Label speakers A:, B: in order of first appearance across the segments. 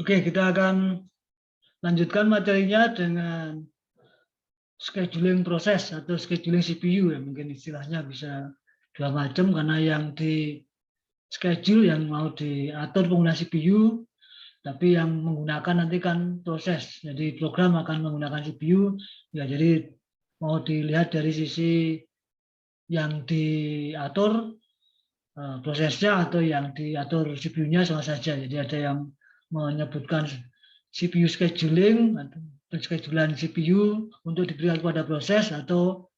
A: Oke, kita akan lanjutkan materinya dengan scheduling proses atau scheduling CPU ya, mungkin istilahnya bisa dua macam karena yang di schedule yang mau diatur pengguna CPU, tapi yang menggunakan nanti kan proses. Jadi program akan menggunakan CPU ya, jadi mau dilihat dari sisi yang diatur prosesnya atau yang diatur CPU-nya sama saja. Jadi ada yang menyebutkan CPU scheduling atau penschedulan CPU untuk diberikan kepada proses, atau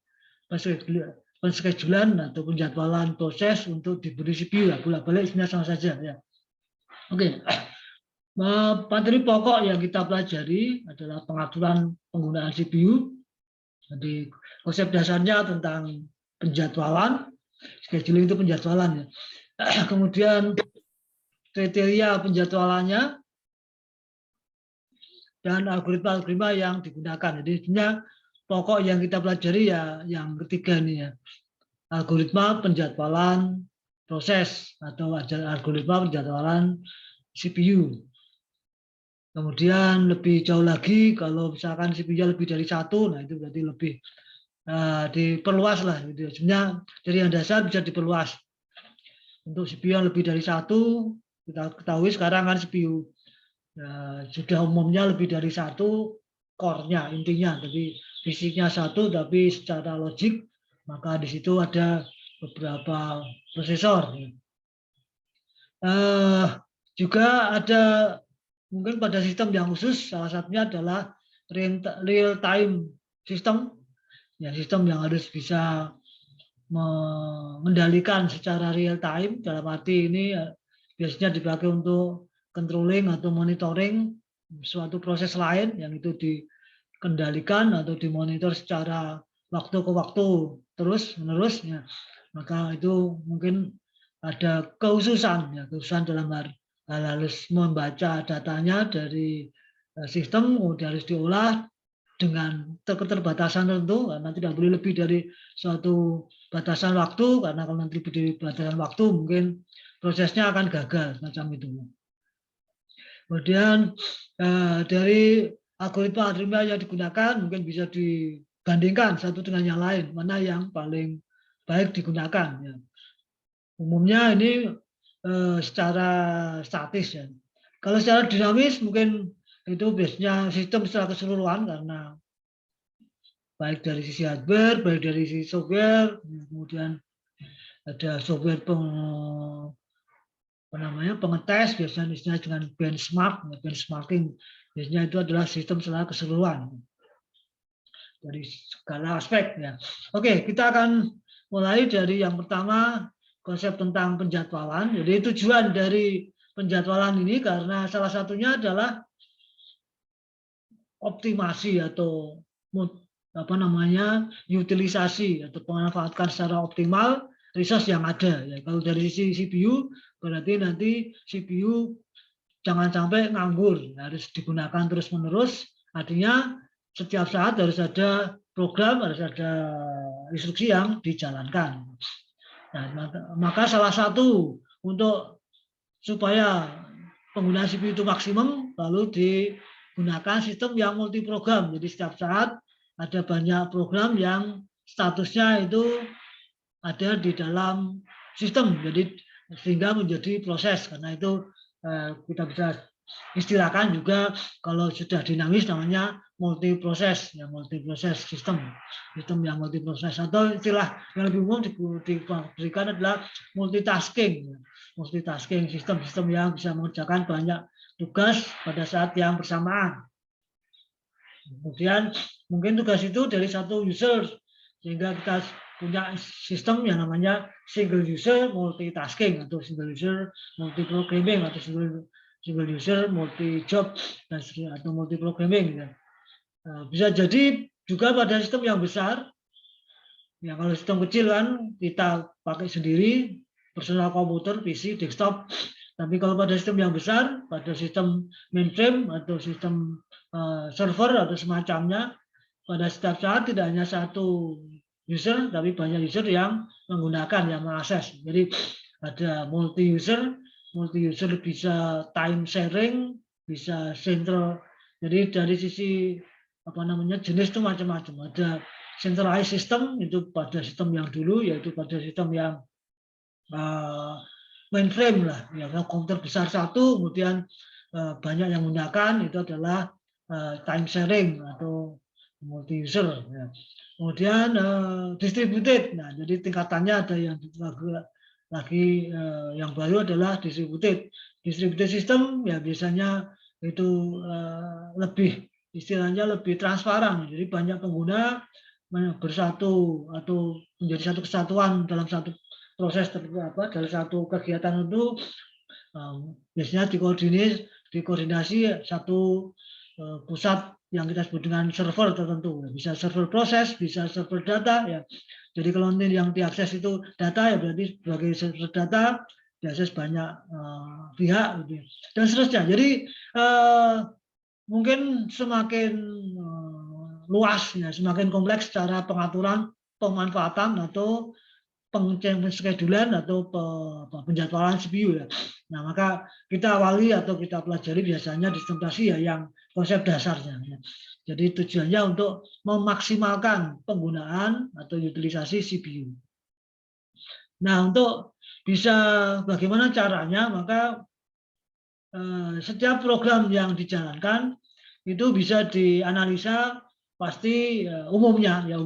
A: penschedulan atau penjadwalan proses untuk diberi CPU, ya bolak-balik isinya sama saja ya. Oke. Materi pokok yang kita pelajari adalah pengaturan penggunaan CPU. Jadi konsep dasarnya tentang penjadwalan, scheduling itu penjadwalan ya. Kemudian kriteria penjadwalannya dan algoritma-algoritma yang digunakan. Jadi sebenarnya pokok yang kita pelajari ya yang ketiga nih ya, algoritma penjadwalan proses atau algoritma penjadwalan CPU. Kemudian lebih jauh lagi kalau misalkan CPU-nya lebih dari satu, nah itu berarti lebih diperluas lah gitu. Sebenarnya dari yang dasar bisa diperluas. Untuk CPU yang lebih dari satu, kita ketahui sekarang kan CPU sudah umumnya lebih dari satu core-nya intinya, tapi fisiknya satu, tapi secara logik maka di situ ada beberapa prosesor. Juga ada mungkin pada sistem yang khusus, salah satunya adalah real time system, ya sistem yang harus bisa mengendalikan secara real time, dalam arti ini biasanya dipakai untuk controlling atau monitoring suatu proses lain yang itu dikendalikan atau dimonitor secara waktu ke waktu terus menerus ya. Maka itu mungkin ada kekhususan ya, kekhususan dalam hal harus membaca datanya dari sistem, kemudian harus diolah dengan keterbatasan tertentu, karena tidak boleh lebih dari suatu batasan waktu, karena kalau nanti lebih dari batasan waktu mungkin prosesnya akan gagal macam itu. Kemudian dari algoritma yang digunakan mungkin bisa dibandingkan satu dengan yang lain, mana yang paling baik digunakan. Ya. Umumnya ini secara statis ya. Kalau secara dinamis mungkin itu biasanya sistem secara keseluruhan, karena baik dari sisi hardware, baik dari sisi software, kemudian ada software pengetes, biasanya dengan benchmarking, biasanya itu adalah sistem secara keseluruhan dari segala aspek ya. Oke, kita akan mulai dari yang pertama, konsep tentang penjadwalan. Jadi tujuan dari penjadwalan ini karena salah satunya adalah optimasi atau utilisasi atau memanfaatkan secara optimal resource yang ada. Ya, kalau dari sisi CPU berarti nanti CPU jangan sampai nganggur, harus digunakan terus-menerus. Artinya setiap saat harus ada program, harus ada instruksi yang dijalankan. Nah, maka salah satu untuk supaya penggunaan CPU itu maksimum, lalu digunakan sistem yang multi program. Jadi setiap saat ada banyak program yang statusnya itu ada di dalam sistem, jadi sehingga menjadi proses. Karena itu kita bisa istilahkan juga kalau sudah dinamis namanya multi proses ya, multi proses sistem yang multi proses, atau istilah yang lebih umum diberikan adalah multitasking sistem yang bisa mengerjakan banyak tugas pada saat yang bersamaan. Kemudian mungkin tugas itu dari satu user, sehingga kita punya sistem yang namanya single user multitasking atau single user multi programming atau single user multi job atau multi programming ya. Bisa jadi juga pada sistem yang besar ya, kalau sistem kecil kan kita pakai sendiri personal komputer, PC, desktop. Tapi kalau pada sistem yang besar, pada sistem mainframe atau sistem server atau semacamnya, pada setiap saat tidak hanya satu user, tapi banyak user yang menggunakan, yang mengakses. Jadi ada multi user bisa time sharing, bisa sentral. Jadi dari sisi apa namanya jenis itu macam-macam. Ada centralized system itu pada sistem yang dulu, yaitu pada sistem yang mainframe lah, ya komputer besar satu, kemudian banyak yang menggunakan itu adalah time sharing atau multi user. Ya. Kemudian distributed, nah jadi tingkatannya ada yang lagi yang baru adalah distributed. Distributed system ya biasanya itu lebih istilahnya lebih transparan, jadi banyak pengguna bersatu atau menjadi satu kesatuan dalam satu proses apa dalam satu kegiatan itu biasanya dikoordinasi satu pusat yang kita sebut dengan server tertentu, bisa server proses, bisa server data ya. Jadi kalau nanti yang diakses itu data ya berarti sebagai server data diakses banyak pihak gitu, dan seterusnya. Jadi mungkin semakin luas ya, semakin kompleks cara pengaturan pemanfaatan atau penschedulan atau penjadwalan CPU ya. Nah, maka kita awali atau kita pelajari biasanya di implementasi ya yang konsep dasarnya. Ya. Jadi tujuannya untuk memaksimalkan penggunaan atau utilisasi CPU. Nah, untuk bisa bagaimana caranya, maka setiap program yang dijalankan itu bisa dianalisa pasti umumnya ya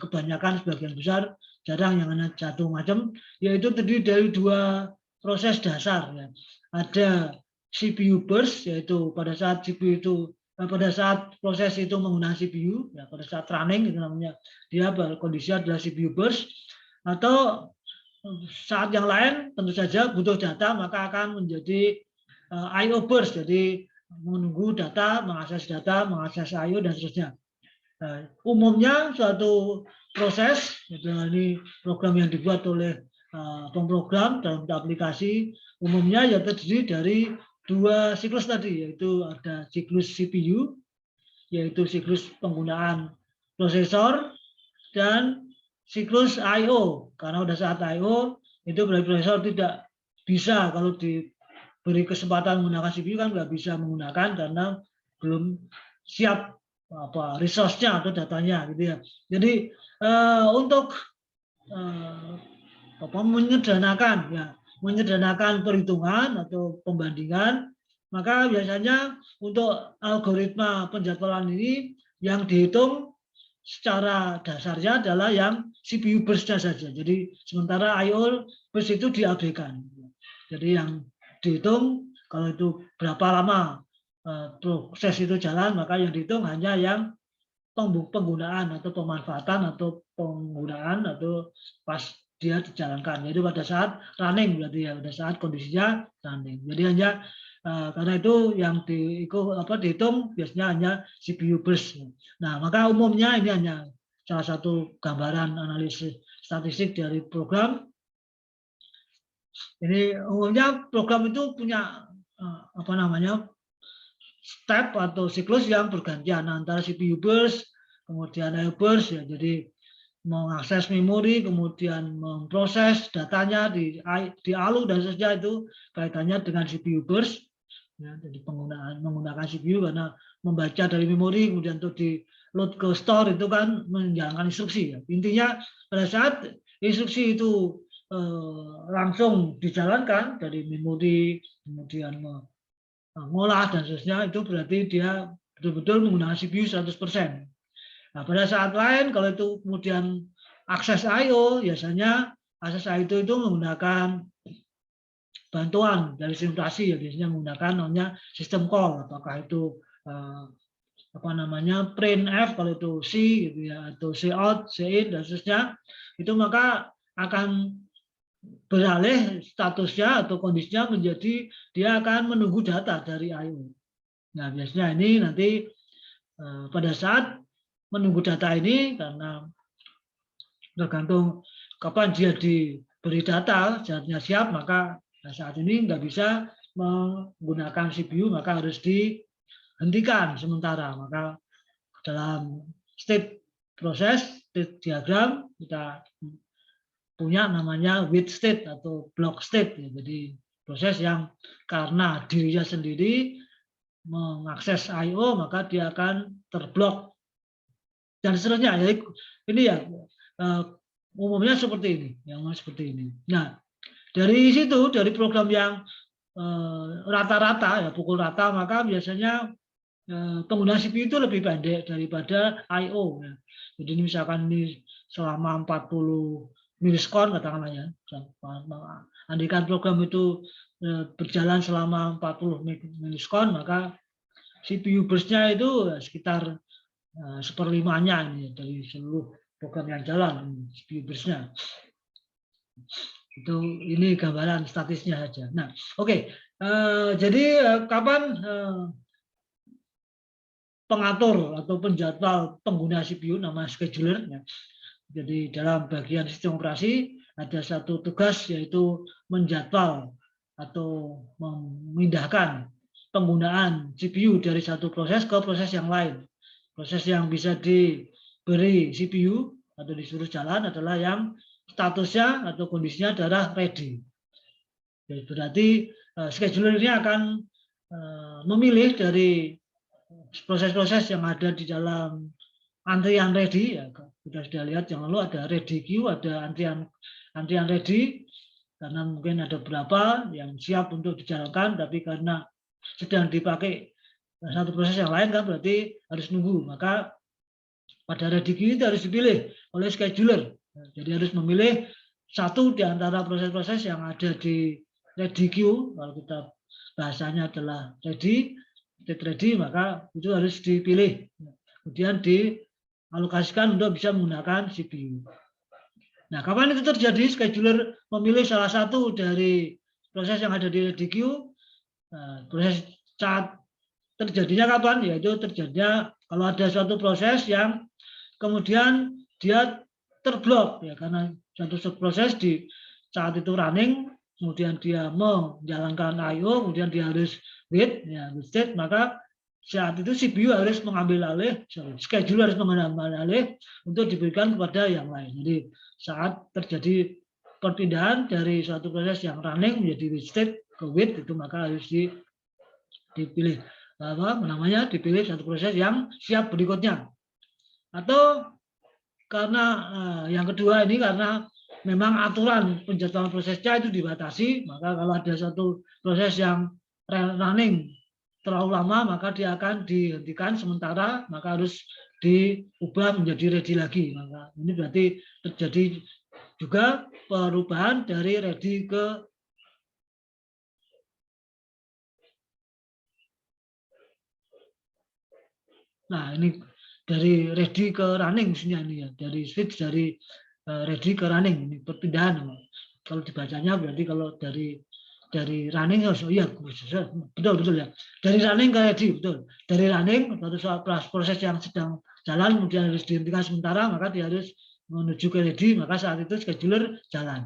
A: kebanyakan sebagian besar, jarang yang ada satu macam, yaitu terdiri dari dua proses dasar ya. Ada CPU burst, yaitu pada saat CPU itu pada saat proses itu menggunakan CPU ya, pada saat running itu namanya dia kondisi adalah CPU burst, atau saat yang lain tentu saja butuh data maka akan menjadi I/O burst, jadi menunggu data, mengakses I/O dan seterusnya. Umumnya suatu proses, ini program yang dibuat oleh pemrogram dalam aplikasi, umumnya ya terdiri dari dua siklus tadi, yaitu ada siklus CPU, yaitu siklus penggunaan prosesor, dan siklus I/O, karena pada saat I/O itu prosesor tidak bisa, kalau diberi kesempatan menggunakan CPU kan nggak bisa menggunakan karena belum siap resource-nya atau datanya gitu ya. Jadi untuk menyederhanakan perhitungan atau pembandingan, maka biasanya untuk algoritma penjadwalan ini yang dihitung secara dasarnya adalah yang CPU burst-nya saja. Jadi sementara I/O burst itu diabaikan. Jadi yang dihitung kalau itu berapa lama proses itu jalan, maka yang dihitung hanya yang penggunaan atau pemanfaatan atau penggunaan atau pas dia dijalankan. Jadi pada saat running berarti ya, pada saat kondisinya running. Jadi hanya karena itu yang dihitung biasanya hanya CPU burst. Nah, maka umumnya ini hanya salah satu gambaran analisis statistik dari program. Ini umumnya program itu punya step atau siklus yang bergantian antara CPU burst, kemudian I/O burst ya. Jadi mengakses memori, kemudian memproses datanya di ALU dan seterusnya, itu kaitannya dengan CPU burst. Ya, jadi menggunakan CPU karena membaca dari memori kemudian untuk di load ke store itu kan menjalankan instruksi ya. Intinya pada saat instruksi itu langsung dijalankan dari memori, kemudian mengolah dan seterusnya, itu berarti dia betul-betul menggunakan CPU 100%. Nah, pada saat lain kalau itu kemudian akses I/O, biasanya akses I/O itu menggunakan bantuan dari simulasi ya, biasanya menggunakan namanya sistem call, apakah itu printf kalau itu C gitu ya, atau cout, cin dan seterusnya, itu maka akan beralih statusnya atau kondisinya menjadi dia akan menunggu data dari I/O. Nah, biasanya ini nanti pada saat menunggu data ini, karena tergantung kapan dia diberi data, saatnya siap, maka saat ini nggak bisa menggunakan CPU, maka harus dihentikan sementara. Maka dalam state proses, state diagram, kita punya namanya wait state atau block state. Jadi proses yang karena dirinya sendiri mengakses I/O, maka dia akan terblok dan seterusnya. Jadi ini ya umumnya seperti ini, Nah, dari situ, dari program yang rata-rata ya pukul rata, maka biasanya penggunaan CPU itu lebih pendek daripada I/O. Ya. Jadi ini misalkan ini selama 40 milisekon katakanlah ya. Andaikan program itu berjalan selama 40 milisekon, maka CPU burst-nya itu sekitar seperlimanya ini dari seluruh program yang jalan CPU burst-nya. Itu ini gambaran statisnya saja. Nah, oke. Jadi kapan pengatur atau penjadwal pengguna CPU nama scheduler ya. Jadi dalam bagian sistem operasi ada satu tugas yaitu menjadwal atau memindahkan penggunaan CPU dari satu proses ke proses yang lain. Proses yang bisa diberi CPU atau disuruh jalan adalah yang statusnya atau kondisinya adalah ready. Jadi berarti scheduler ini akan memilih dari proses-proses yang ada di dalam antrian ready ya, kita sudah lihat yang lalu ada ready queue, ada antrian ready karena mungkin ada beberapa yang siap untuk dijalankan, tapi karena sedang dipakai satu proses yang lain kan berarti harus nunggu, maka pada ready queue itu harus dipilih oleh scheduler. Jadi harus memilih satu di antara proses-proses yang ada di ready queue, kalau kita bahasanya adalah ready, maka itu harus dipilih. Kemudian dialokasikan untuk bisa menggunakan CPU. Nah, kapan itu terjadi? Scheduler memilih salah satu dari proses yang ada di ready queue. Proses saat terjadinya kapan? Yaitu terjadinya kalau ada suatu proses yang kemudian dia terblok ya, karena satu proses di saat itu running, kemudian dia menjalankan I/O, kemudian dia harus wait, ya, state, maka saat itu CPU harus mengambil alih, scheduler harus mengambil alih untuk diberikan kepada yang lain. Jadi saat terjadi perpindahan dari suatu proses yang running menjadi wait state ke wait, itu maka harus dipilih dipilih satu proses yang siap berikutnya. Atau karena yang kedua ini karena memang aturan penjadwalan prosesnya itu dibatasi, maka kalau ada satu proses yang running terlalu lama, maka dia akan dihentikan sementara, maka harus diubah menjadi ready lagi. Maka ini berarti terjadi juga perubahan dari ready ke ini dari ready ke running misalnya ini ya, dari switch dari ready ke running, ini perpindahan. Kalau dibacanya berarti kalau dari running, ya betul ya, dari running ke ready, betul. Dari running atau soal proses yang sedang jalan kemudian harus dihentikan sementara, maka dia harus menuju ke ready, maka saat itu scheduler jalan.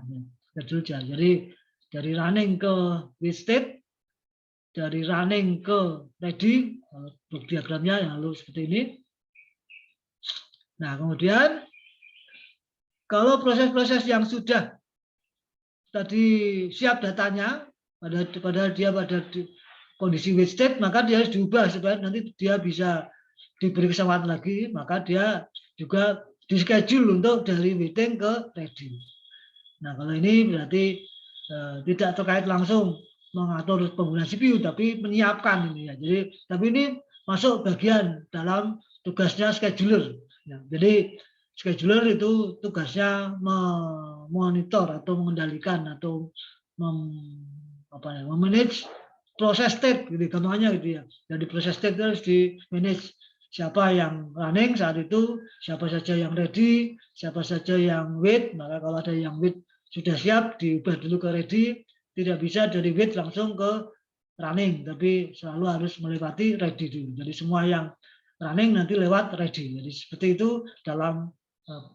A: Jadi dari running ke wait state, dari running ke ready, blok diagramnya yang lalu seperti ini. Nah, kemudian kalau proses-proses yang sudah tadi siap datanya, padahal dia pada kondisi wait state, maka dia harus diubah supaya nanti dia bisa diberi kesempatan lagi, maka dia juga di-schedule untuk dari waiting ke ready. Nah, kalau ini berarti tidak terkait langsung mengatur penggunaan CPU, tapi menyiapkan ini ya. Tapi ini masuk bagian dalam tugasnya scheduler. Nah, jadi scheduler itu tugasnya memonitor atau mengendalikan atau memanage proses state, gitu gampangnya gitu ya. Jadi proses state harus di manage, siapa yang running saat itu, siapa saja yang ready, siapa saja yang wait. Maka kalau ada yang wait sudah siap, diubah dulu ke ready. Tidak bisa dari wait langsung ke running, tapi selalu harus melewati ready dulu. Jadi semua yang running nanti lewat ready. Jadi seperti itu dalam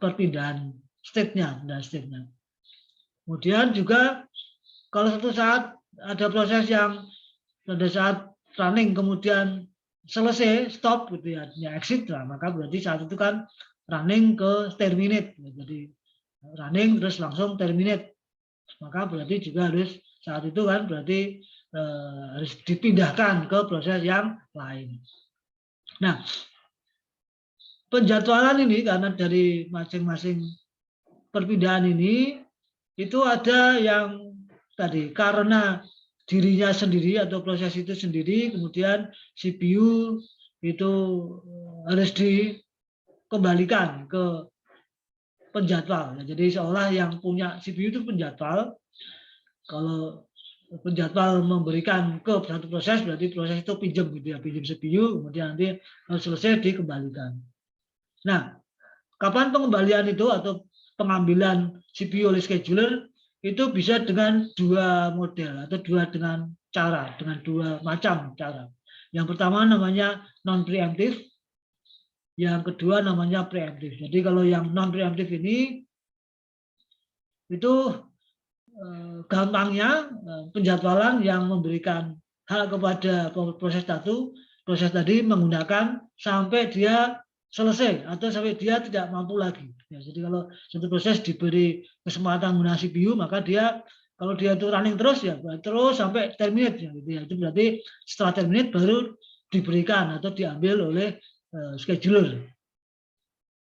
A: perpindahan state-nya. Kemudian juga kalau suatu saat ada proses yang pada saat running kemudian selesai, stop gitu ya, exit lah, maka berarti saat itu kan running ke terminate. Jadi running terus langsung terminate. Maka berarti juga harus saat itu kan berarti harus dipindahkan ke proses yang lain. Nah, penjadwalan ini karena dari masing-masing perpindahan ini itu ada yang tadi karena dirinya sendiri atau proses itu sendiri, kemudian CPU itu harus dikembalikan ke penjadwal. Jadi seolah yang punya CPU itu penjadwal. Kalau penjadwal memberikan ke satu proses, berarti proses itu pinjam gitu ya, pinjam CPU, kemudian nanti selesai dikembalikan. Nah, kapan pengembalian itu atau pengambilan CPU oleh scheduler itu bisa dengan dua model atau dengan dua macam cara. Yang pertama namanya non preemptive, yang kedua namanya preemptive. Jadi kalau yang non preemptive ini itu gampangnya penjadwalan yang memberikan hak kepada proses tadi menggunakan sampai dia selesai atau sampai dia tidak mampu lagi. Ya, jadi kalau satu proses diberi kesempatan menggunakan CPU, maka dia kalau dia itu running terus ya terus sampai terminate ya, gitu ya. Itu berarti setelah terminate baru diberikan atau diambil oleh scheduler.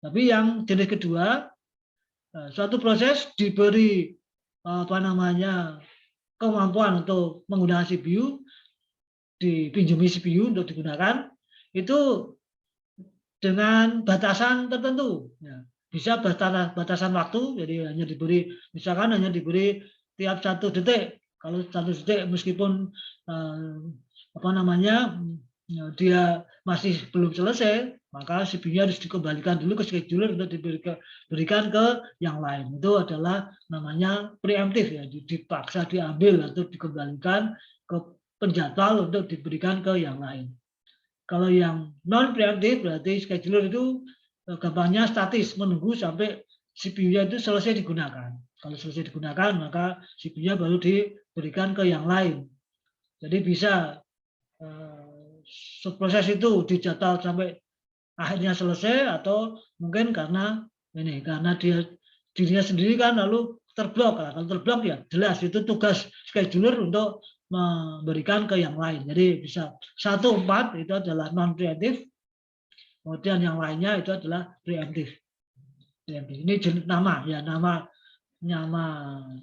A: Tapi yang jenis kedua, suatu proses diberi kemampuan untuk menggunakan CPU, dipinjami CPU untuk digunakan itu dengan batasan tertentu, ya. Bisa batasan waktu, jadi hanya diberi misalkan hanya diberi tiap 1 detik. Kalau 1 detik meskipun dia masih belum selesai, maka CPU-nya harus dikembalikan dulu ke scheduler untuk diberikan ke yang lain. Itu adalah namanya preemptif ya, dipaksa diambil atau dikembalikan ke penjadwal untuk diberikan ke yang lain. Kalau yang non preemptif berarti scheduler itu gampangnya statis, menunggu sampai CPU-nya itu selesai digunakan. Kalau selesai digunakan maka CPU-nya baru diberikan ke yang lain. Jadi bisa proses itu dijadwal sampai akhirnya selesai atau mungkin karena dia dirinya sendiri kan lalu terblok. Kalau terblok ya jelas itu tugas scheduler untuk memberikan ke yang lain. Jadi bisa 1-4 itu adalah non preemptif, kemudian yang lainnya itu adalah preemptif. Ini jenis nama ya, nama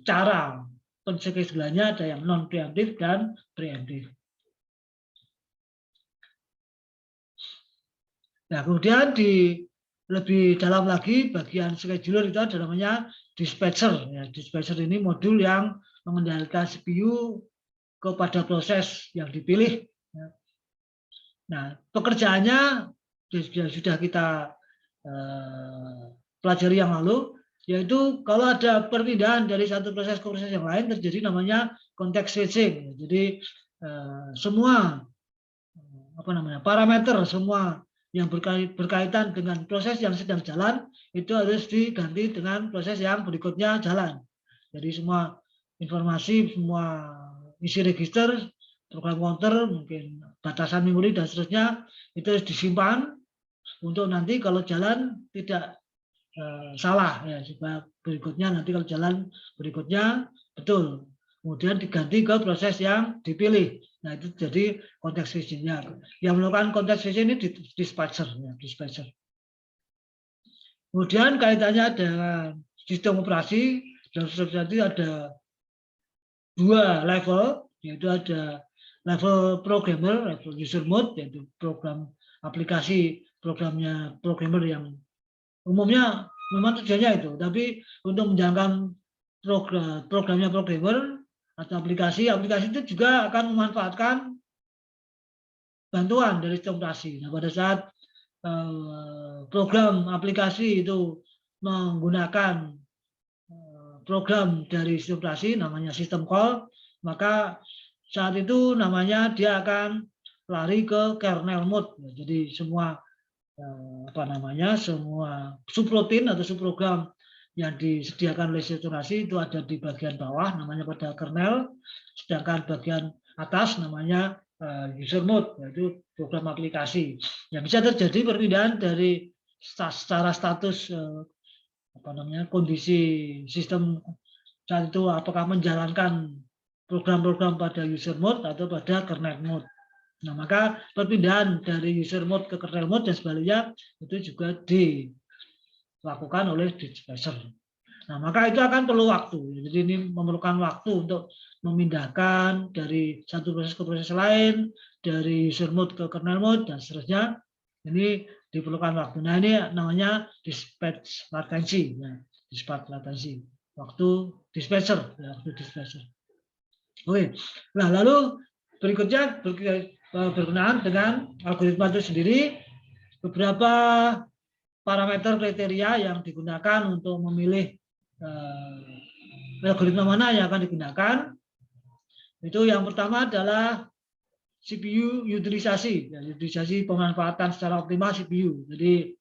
A: cara pencegahannya ada yang non preemptif dan preemptif. Nah, kemudian lebih dalam lagi bagian scheduler itu ada namanya dispatcher. Ya, dispatcher ini modul yang mengendalikan CPU kepada proses yang dipilih. Nah, pekerjaannya sudah kita pelajari yang lalu, yaitu kalau ada perpindahan dari satu proses ke proses yang lain terjadi namanya context switching. Jadi semua parameter semua yang berkaitan dengan proses yang sedang jalan itu harus diganti dengan proses yang berikutnya jalan. Jadi semua informasi, semua isi register, program counter, mungkin batasan memori dan seterusnya itu harus disimpan untuk nanti kalau jalan tidak salah ya, supaya berikutnya nanti kalau jalan berikutnya betul. Kemudian diganti ke proses yang dipilih. Nah itu jadi context switching-nya. Yang melakukan context switching ini dispatcher. Ya, dispatcher. Kemudian kaitannya dengan sistem operasi, dan seperti ada 2 level, yaitu ada level programmer, level user mode, yaitu program aplikasi programmer yang umumnya memang tujuannya itu, tapi untuk menjalankan programnya programmer atau aplikasi itu juga akan memanfaatkan bantuan dari sistem operasi. Nah, pada saat program aplikasi itu menggunakan program dari sistem operasi namanya system call, maka saat itu namanya dia akan lari ke kernel mode. Jadi semua semua subroutine atau subprogram yang disediakan oleh sistem operasi itu ada di bagian bawah namanya pada kernel, sedangkan bagian atas namanya user mode, yaitu program aplikasi. Yang bisa terjadi perpindahan dari secara status kondisi sistem saat itu apakah menjalankan program-program pada user mode atau pada kernel mode. Nah, maka perpindahan dari user mode ke kernel mode dan sebaliknya itu juga dilakukan oleh dispatcher. Nah, maka itu akan perlu waktu. Jadi ini memerlukan waktu untuk memindahkan dari satu proses ke proses lain, dari user mode ke kernel mode dan seterusnya. Ini diperlukan waktu. Nah, ini namanya dispatch latency. Ya, dispatch latency. Waktu dispatcher. Ya, waktu dispatcher. Oke. Nah, lalu berikutnya berkenaan dengan algoritma itu sendiri, beberapa parameter kriteria yang digunakan untuk memilih algoritma mana yang akan digunakan. Itu yang pertama adalah CPU utilisasi, ya, utilisasi pemanfaatan secara optimal CPU. Jadi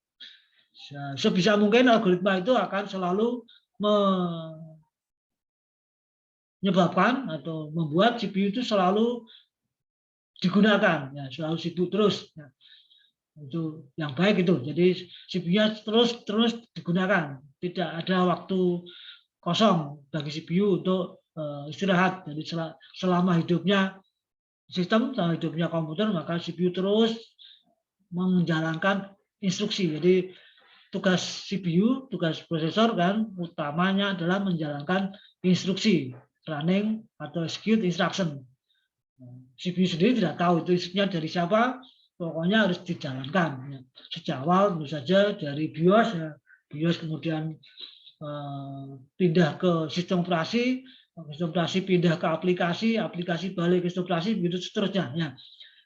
A: sebisa mungkin algoritma itu akan selalu menyebabkan atau membuat CPU itu selalu digunakan, ya, selalu sibuk terus. Ya. Itu yang baik itu. Jadi CPU-nya terus digunakan, tidak ada waktu kosong bagi CPU untuk istirahat. Jadi selama hidupnya sistem, selama hidupnya komputer, maka CPU terus menjalankan instruksi. Jadi tugas CPU, tugas prosesor kan utamanya adalah menjalankan instruksi, running atau execute instruction. CPU sendiri tidak tahu itu instruksinya dari siapa, pokoknya harus dijalankan. Sejak awal tentu saja dari BIOS, ya, BIOS kemudian pindah ke sistem operasi pindah ke aplikasi balik ke sistem operasi, begitu seterusnya. Ya.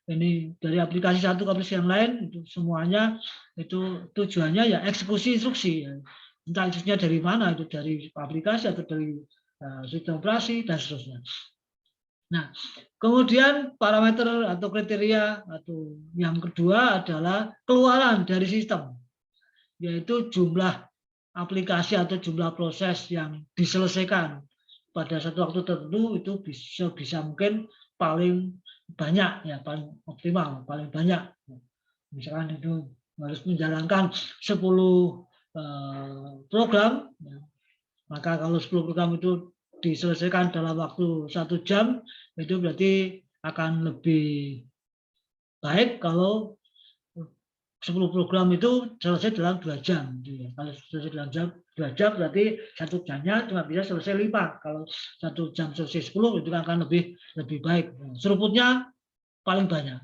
A: Ini dari aplikasi satu ke aplikasi yang lain, itu semuanya itu tujuannya ya eksekusi instruksi. Ya. Entah instruksinya dari mana, itu dari aplikasi atau dari sistem operasi dan seterusnya. Nah, kemudian parameter atau kriteria atau yang kedua adalah keluaran dari sistem, yaitu jumlah aplikasi atau jumlah proses yang diselesaikan pada satu waktu tertentu itu bisa mungkin paling banyak, ya, paling optimal, paling banyak. Misalkan itu harus menjalankan 10 program, ya, maka kalau 10 program itu diselesaikan dalam waktu 1 jam, itu berarti akan lebih baik kalau 10 program itu selesai dalam 2 jam. Kalau selesai dalam 2 jam berarti 1 jamnya cuma bisa selesai 5. Kalau 1 jam selesai 10 itu akan lebih baik. Throughput-nya paling banyak.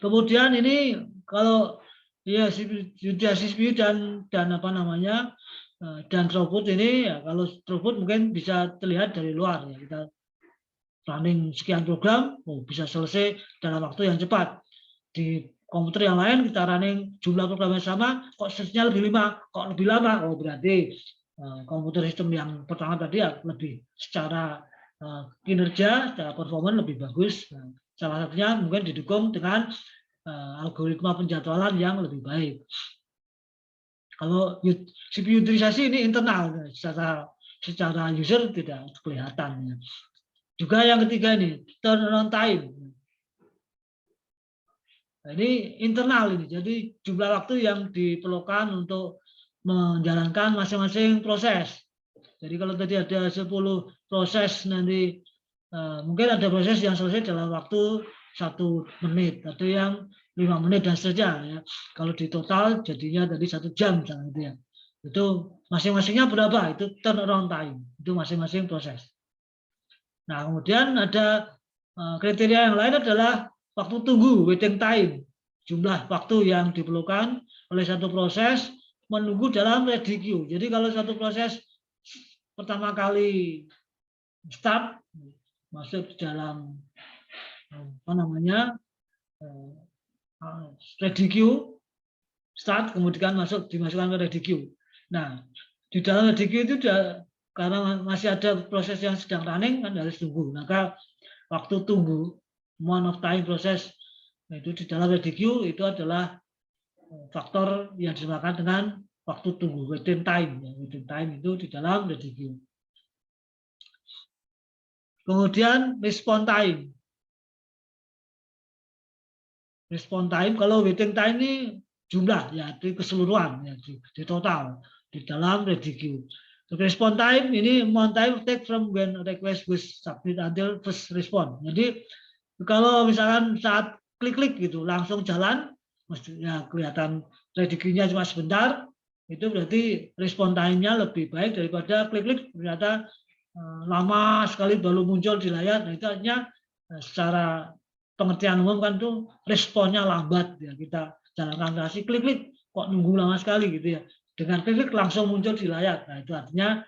A: Kemudian ini kalau ya CPU dan apa namanya dan throughput ini, ya, kalau throughput mungkin bisa terlihat dari luar, ya, kita running sekian program, bisa selesai dalam waktu yang cepat. Di komputer yang lain kita running jumlah program yang sama, kok selesainya lebih lama, berarti komputer sistem yang pertama tadi ya lebih secara kinerja, secara performa lebih bagus. Salah satunya mungkin didukung dengan algoritma penjadwalan yang lebih baik. Kalau CPU utilisasi ini internal, secara user tidak kelihatan. Juga yang ketiga ini turnaround time. Nah, ini internal ini, jadi jumlah waktu yang diperlukan untuk menjalankan masing-masing proses. Jadi kalau tadi ada 10 proses, nanti mungkin ada proses yang selesai dalam waktu 1 menit, ada yang 5 menit dan seterusnya. Ya. Kalau di total jadinya tadi 1 jam, misalnya gitu ya. Itu masing-masingnya berapa? Itu turnaround time, itu masing-masing proses. Nah, kemudian ada kriteria yang lain adalah waktu tunggu, waiting time, jumlah waktu yang diperlukan oleh satu proses menunggu dalam ready queue. Jadi kalau satu proses pertama kali start masuk dalam apa namanya ready queue, start kemudian dimasukkan ke ready queue. Nah, di dalam ready queue itu karena masih ada proses yang sedang running kan harus tunggu. Maka waktu tunggu, amount of time proses itu di dalam ready queue itu adalah faktor yang dinamakan dengan waktu tunggu, waiting time. Waiting time itu di dalam ready queue. Kemudian response time. Response time, kalau waiting time ini jumlah, ya di keseluruhan, ya di total di dalam ready queue. Response time ini amount time take from when request was submit until first respond. Jadi kalau misalkan saat klik-klik gitu langsung jalan, maksudnya kelihatan ready queue-nya cuma sebentar, itu berarti respon time-nya lebih baik daripada klik-klik ternyata lama sekali baru muncul di layar. Nah itu artinya secara pengertian umum kan tuh responnya lambat ya, kita jalankan transaksi klik-klik kok nunggu lama sekali gitu ya. Dengan klik langsung muncul di layar. Nah, itu artinya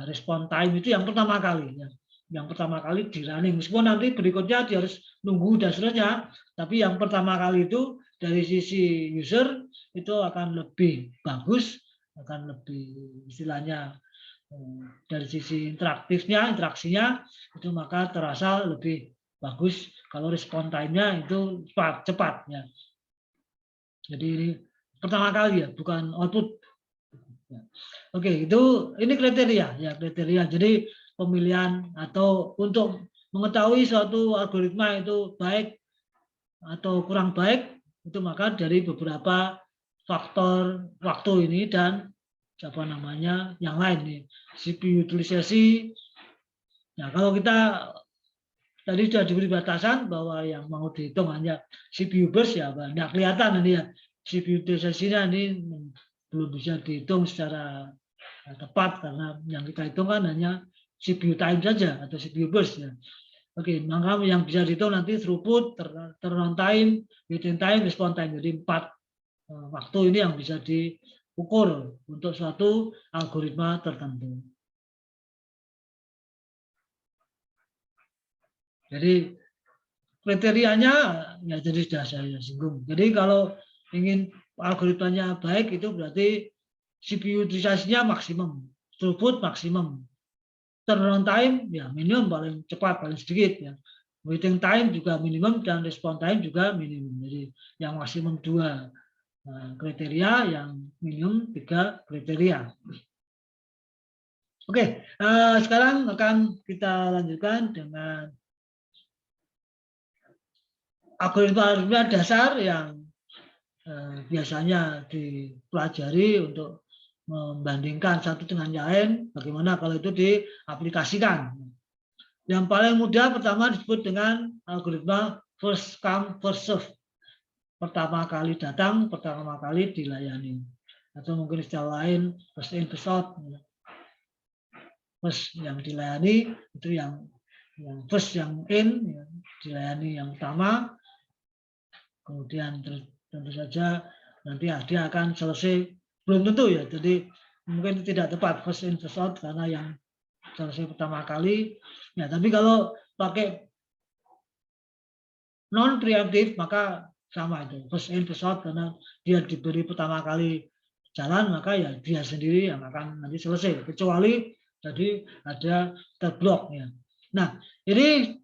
A: respon time itu yang pertama kali. Ya. Yang pertama kali di running. Meskipun nanti berikutnya dia harus nunggu dan seterusnya. Tapi yang pertama kali itu dari sisi user itu akan lebih bagus, akan lebih istilahnya dari sisi interaksinya itu maka terasa lebih bagus kalau respon time-nya itu cepat ya. Jadi ini pertama kali ya, bukan output. Oke, ini kriteria ya, kriteria. Jadi pemilihan atau untuk mengetahui suatu algoritma itu baik atau kurang baik itu maka dari beberapa faktor waktu ini dan apa namanya yang lain nih, CPU utilisasi. Nah, kalau kita tadi sudah diberi batasan bahwa yang mau dihitung hanya CPU burst ya, nggak kelihatan ini ya CPU utilisasinya ini belum bisa dihitung secara tepat karena yang kita hitung kan hanya CPU time saja atau CPU burst ya. Oke, maka yang bisa dihitung nanti throughput, turnaround time, waiting time, response time. Jadi 4 waktu ini yang bisa diukur untuk suatu algoritma tertentu. Jadi kriterianya ya jadi sudah saya singgung. Jadi kalau ingin algoritmanya baik itu berarti CPU utilisasinya maksimum, throughput maksimum, turnaround time ya minimum paling cepat paling sedikit ya, waiting time juga minimum dan response time juga minimum. Jadi yang maksimum 2 kriteria, yang minimum 3 kriteria. Oke, sekarang akan kita lanjutkan dengan algoritma dasar yang biasanya dipelajari untuk membandingkan satu dengan yang lain, bagaimana kalau itu diaplikasikan. Yang paling mudah pertama disebut dengan algoritma first come first serve. Pertama kali datang, pertama kali dilayani. Atau mungkin istilah lain first in first out. First yang dilayani itu yang first yang in ya, dilayani yang utama. Kemudian tentu saja nanti dia akan selesai, belum tentu ya, jadi mungkin tidak tepat first in first out karena yang selesai pertama kali ya, tapi kalau pakai non preemptive maka sama itu first in first out karena dia diberi pertama kali jalan maka ya dia sendiri yang akan nanti selesai kecuali jadi ada terblok ya. Nah ini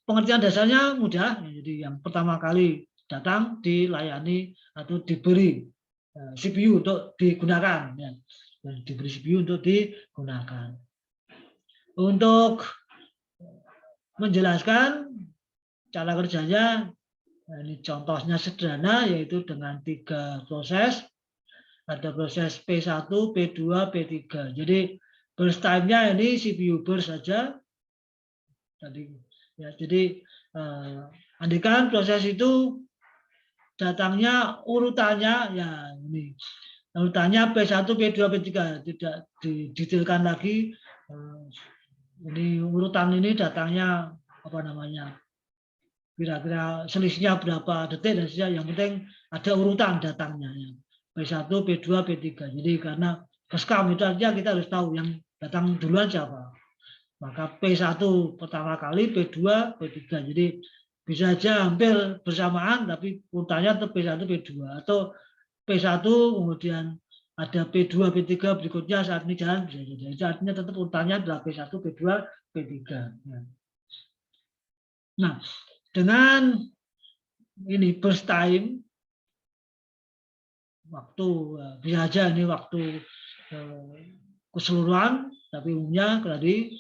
A: pengertian dasarnya mudah, jadi yang pertama kali datang dilayani atau diberi CPU untuk digunakan, ya. Diberi CPU untuk digunakan. Untuk menjelaskan cara kerjanya, ini contohnya sederhana yaitu dengan 3 proses. Ada proses P1, P2, P3. Jadi burst time-nya ini CPU burst saja. Tadi. Ya, jadi andaikan proses itu datangnya urutannya ya ini urutannya P1, P2, P3 tidak didetailkan lagi. Ini urutan ini datangnya apa namanya? Kira-kira selisihnya berapa detik dan sebagainya. Yang penting ada urutan datangnya ya. P1, P2, P3. Jadi karena first-come itu artinya kita harus tahu yang datang duluan siapa. Maka P1 pertama kali, P2, P3. Jadi bisa saja hampir bersamaan, tapi urutannya tetap P1, P2. Atau P1 kemudian ada P2, P3 berikutnya saat ini jalan. Bisa jadi. Jadi artinya tetap urutannya adalah P1, P2, P3. Nah, dengan ini burst time, waktu, bisa saja ini waktu keseluruhan, tapi umumnya tadi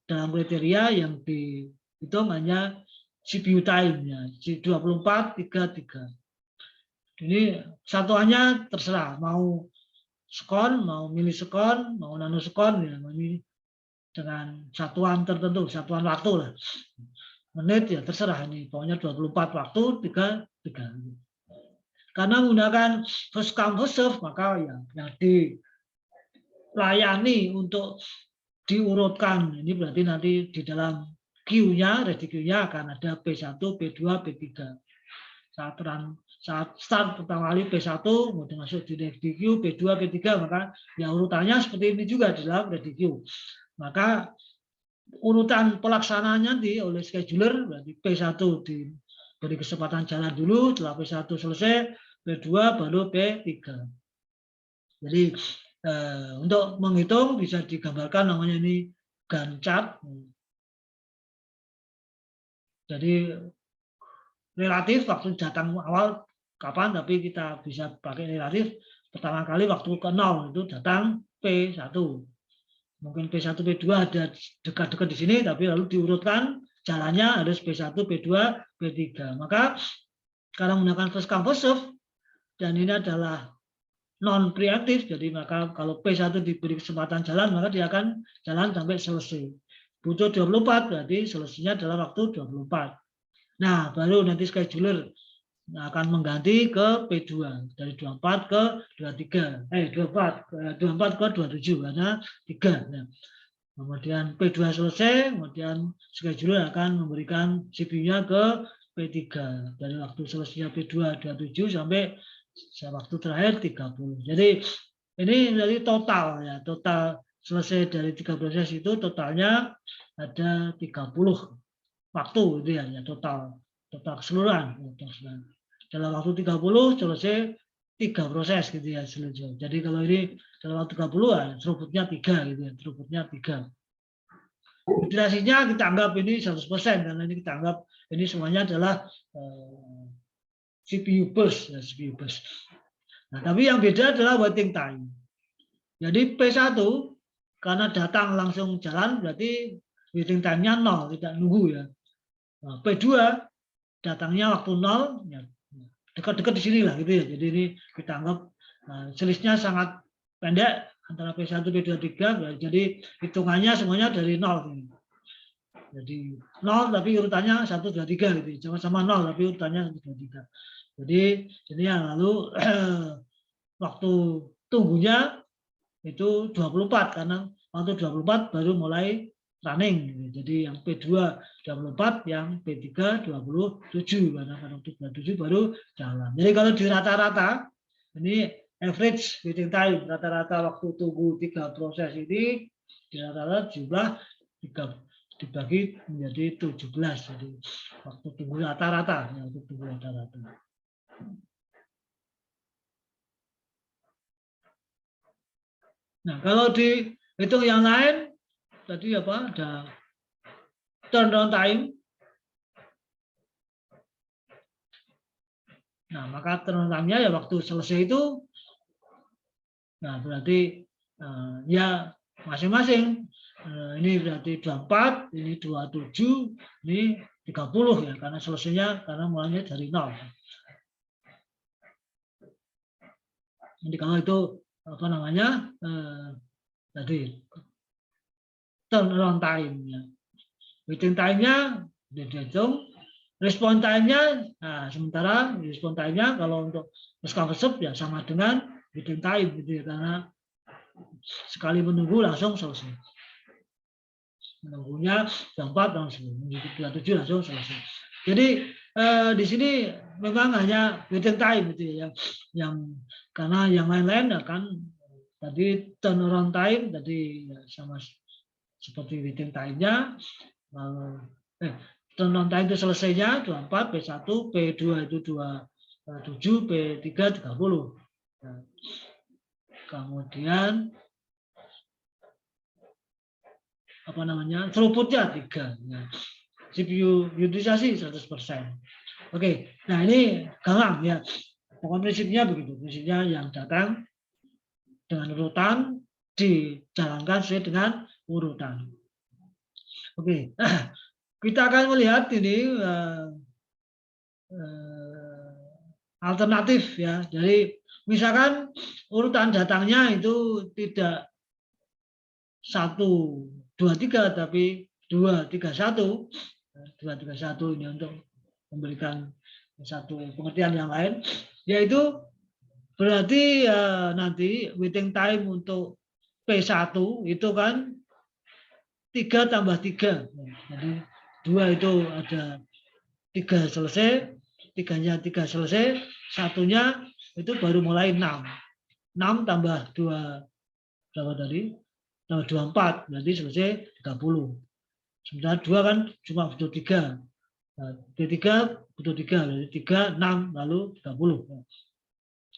A: dalam kriteria yang dihitung hanya CPU time-nya 24, 33. Ini satuannya terserah mau sekon, mau milisekon, mau nanosekon, ya, ini dengan satuan tertentu, satuan waktu lah. Menit ya terserah ini, pokoknya 24 waktu, 3. Karena menggunakan first come first serve, maka ya yang dilayani untuk diurutkan, ini berarti nanti di dalam queue-nya, ready queue-nya akan ada P1, P2, P3. Saat start pertama kali P1, kemudian masuk di ready queue, P2, P3, maka ya urutannya seperti ini juga di dalam ready queue. Maka urutan pelaksanaannya oleh scheduler, berarti P1 diberi kesempatan jalan dulu, setelah P1 selesai, P2 baru P3. Jadi untuk menghitung bisa digambarkan namanya ini Gantt chart. Jadi relatif waktu datang awal kapan, tapi kita bisa pakai relatif. Pertama kali waktu ke 0 itu datang P1. Mungkin P1, P2 ada dekat-dekat di sini, tapi lalu diurutkan jalannya harus P1, P2, P3. Maka karena menggunakan first come first serve, dan ini adalah non preemptif, jadi maka kalau P1 diberi kesempatan jalan, maka dia akan jalan sampai selesai. Butuh 24, berarti selesainya adalah waktu 24. Nah, baru nanti scheduler akan mengganti ke P2 dari 24 ke 23. 24 ke 27 karena 3. Nah, kemudian P2 selesai, kemudian scheduler akan memberikan CPU-nya ke P3 dari waktu selesainya P2 27 sampai waktu terakhir 30. Jadi ini dari total ya, total selesai dari 3 proses itu totalnya ada 30 waktu itu ya, total keseluruhan. Dalam waktu 30 selesai 3 proses gitu ya selesai. Jadi kalau ini dalam waktu 30 ya, throughputnya 3 gitu ya, throughputnya 3. Utilasinya kita anggap ini 100% karena ini kita anggap ini semuanya adalah CPU burst ya, CPU burst. Nah, tapi yang beda adalah waiting time. Jadi P1 karena datang langsung jalan berarti waiting time-nya 0, tidak nunggu ya. Nah, P2 datangnya waktu 0, ya, dekat-dekat di sini lah gitu ya. Jadi ini kita anggap selisihnya sangat pendek antara P1, P2, 3. Jadi hitungannya semuanya dari 0. Jadi 0 tapi urutannya 1, 2, 3 gitu. Sama-sama 0 tapi urutannya 1, 2, 3. Jadi ini yang lalu waktu tunggunya itu 24 karena waktu 24 baru mulai running. Jadi yang P2 24, yang P3 27 karena waktu 27 baru jalan. Jadi kalau di rata-rata ini average waiting time, rata-rata waktu tunggu 3 proses ini di rata-rata jumlah 3 dibagi menjadi 17. Jadi waktu tunggu rata-rata, waktu tunggu rata-rata. Nah, kalau dihitung yang lain tadi apa? Ada turnaround time. Nah, maka turnaround time-nya ya waktu selesai itu. Nah, berarti ya masing-masing. Ini berarti 24, ini 27, ini 30 ya, karena selesainya karena mulainya dari 0. Jadi kalau itu apa namanya tadi turnaround time ya, waiting time-nya dihitung, respon time-nya, nah sementara respon time-nya kalau untuk first-come first-serve ya sama dengan waiting time gitu ya, karena sekali menunggu langsung selesai. Menunggunya 24 langsung, menunggu 27 langsung selesai. Jadi di sini memang hanya waiting time gitu ya, yang karena yang lain-lain akan tadi turnaround time tadi ya, sama seperti waiting time-nya. Turnaround time itu selesainya 24, P1, P2 itu 27, P3 30. Nah, kemudian apa namanya throughputnya 3 ya. CPU utilisasi 100%. Oke, nah ini gampang ya. Pokoknya prinsipnya begitu. Prinsipnya yang datang dengan urutan dijalankan sesuai dengan urutan. Oke, kita akan melihat ini alternatif ya. Jadi misalkan urutan datangnya itu tidak 1, 2, 3, tapi 2, 3, 1. 2, 3, 1 ini untuk memberikan satu pengertian yang lain, yaitu berarti nanti waiting time untuk P1 itu kan 3 tambah 3. Jadi 2 itu ada 3 selesai, 3-nya 3 selesai, satunya itu baru mulai 6. 6 tambah 2 berapa tadi? Tambah 24, berarti selesai 30. Sementara 2 kan cuma butuh 3. Nah, P3 butuh 3, berarti 3, 6, lalu 30.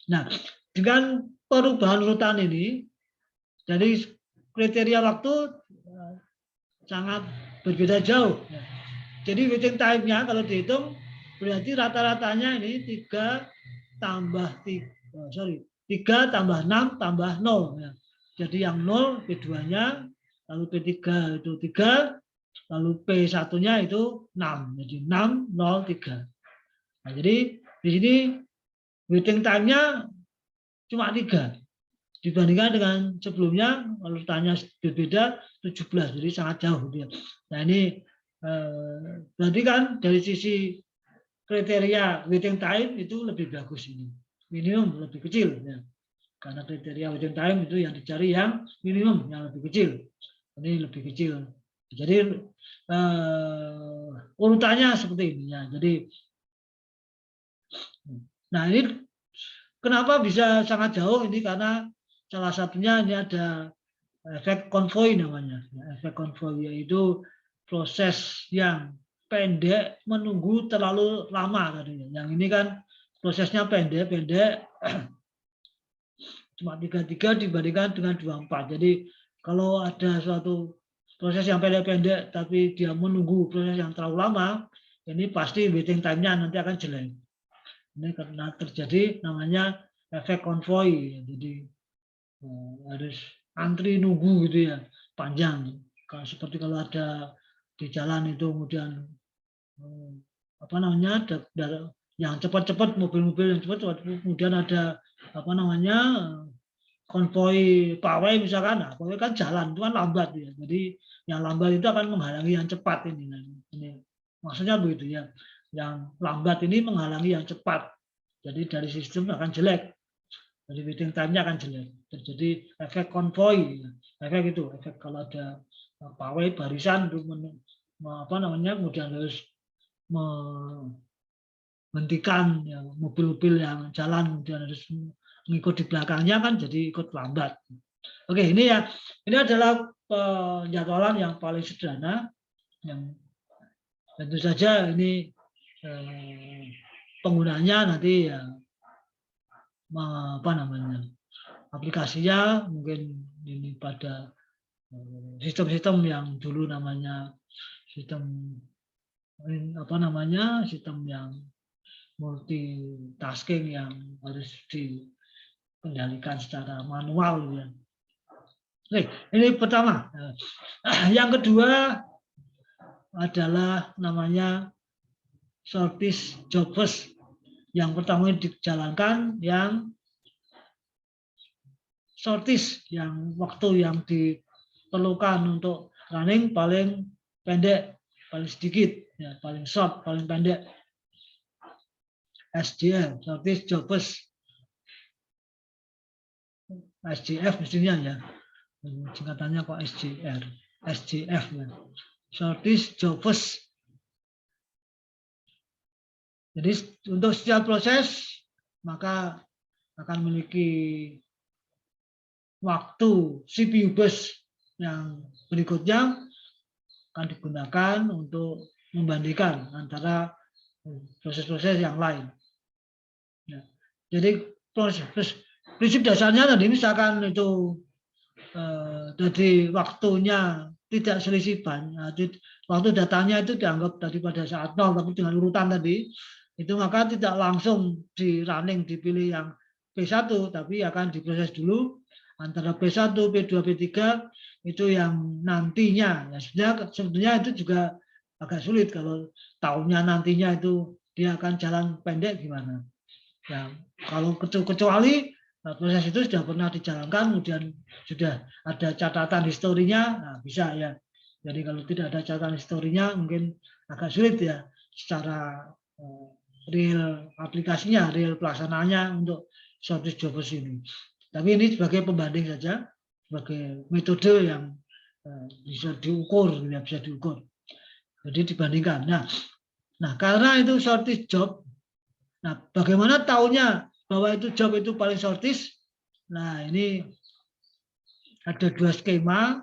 A: Nah, dengan perubahan urutan ini, jadi kriteria waktu sangat berbeda jauh. Jadi waiting time-nya kalau dihitung berarti rata-ratanya ini 3 tambah 3 tambah 6 tambah 0. Jadi yang 0 P2-nya, lalu P3 itu 3, lalu P1-nya itu 6. Jadi 6, 0, 3. Nah, jadi di sini waiting time-nya cuma 3. Dibandingkan dengan sebelumnya, kalau tanya berbeda 17, jadi sangat jauh. Nah ini berarti kan dari sisi kriteria waiting time itu lebih bagus ini. Minimum lebih kecil. Ya. Karena kriteria waiting time itu yang dicari yang minimum, yang lebih kecil. Ini lebih kecil. Jadi urutannya seperti ini. Ya. Jadi, nah ini kenapa bisa sangat jauh ini karena salah satunya ini ada efek konvoi namanya. Efek konvoi yaitu proses yang pendek menunggu terlalu lama tadinya. Yang ini kan prosesnya pendek-pendek cuma 33 dibandingkan dengan 24. Jadi kalau ada suatu proses yang pendek-pendek tapi dia menunggu proses yang terlalu lama, ini pasti waiting time-nya nanti akan jelek. Ini karena terjadi namanya efek konvoi. Jadi harus antri nunggu gitu ya, panjang. Seperti kalau ada di jalan itu kemudian apa namanya yang cepat-cepat, mobil-mobil yang cepat, kemudian ada apa namanya konvoi pawai misalkan, nah, pawai kan jalan itu kan lambat ya. Jadi yang lambat itu akan menghalangi yang cepat ini. Ini maksudnya begitu ya. Yang lambat ini menghalangi yang cepat. Jadi dari sistem akan jelek. Jadi waiting time-nya akan jelek. Terjadi efek konvoi. Efek itu, efek kalau ada pawai barisan untuk apa namanya, kemudian harus menghentikan ya, mobil-mobil yang jalan kemudian harus mengikut di belakangnya kan jadi ikut lambat. Oke, ini ya, ini adalah penjadwalan yang paling sederhana yang tentu saja ini penggunanya nanti ya apa namanya, aplikasinya mungkin ini pada sistem-sistem yang dulu namanya sistem apa namanya, sistem yang multitasking yang harus dikendalikan secara manual ya. Ini pertama. Yang kedua adalah namanya shortest job first. Yang pertama dijalankan yang shortest, yang waktu yang diperlukan untuk running paling pendek, paling sedikit, ya, paling short, paling pendek. SJF, shortest job first. SJF mestinya ya. Singkatannya kok SJR, SJF ya. Shortest job first. Jadi untuk setiap proses maka akan memiliki waktu CPU bus yang berikutnya akan digunakan untuk membandingkan antara proses-proses yang lain. Ya. Jadi prinsip dasarnya tadi misalkan itu jadi waktunya tidak selisih banyak, waktu datanya itu dianggap tadi pada saat 0 tapi dengan urutan tadi itu maka tidak langsung di running dipilih yang P1 tapi akan diproses dulu antara P1, P2, P3 itu yang nantinya. Ya, sebenarnya itu juga agak sulit kalau tahunnya nantinya itu dia akan jalan pendek gimana. Ya, kalau kecuali proses itu sudah pernah dijalankan, kemudian sudah ada catatan historinya, nah bisa ya. Jadi kalau tidak ada catatan historinya mungkin agak sulit ya secara real aplikasinya, real pelaksanaannya untuk shortlist jobbers ini. Tapi ini sebagai pembanding saja, sebagai metode yang bisa diukur, ya bisa diukur. Jadi dibandingkan. Nah karena itu shortlist job, nah bagaimana tahunya bahwa itu job itu paling shortlist? Nah ini ada dua skema.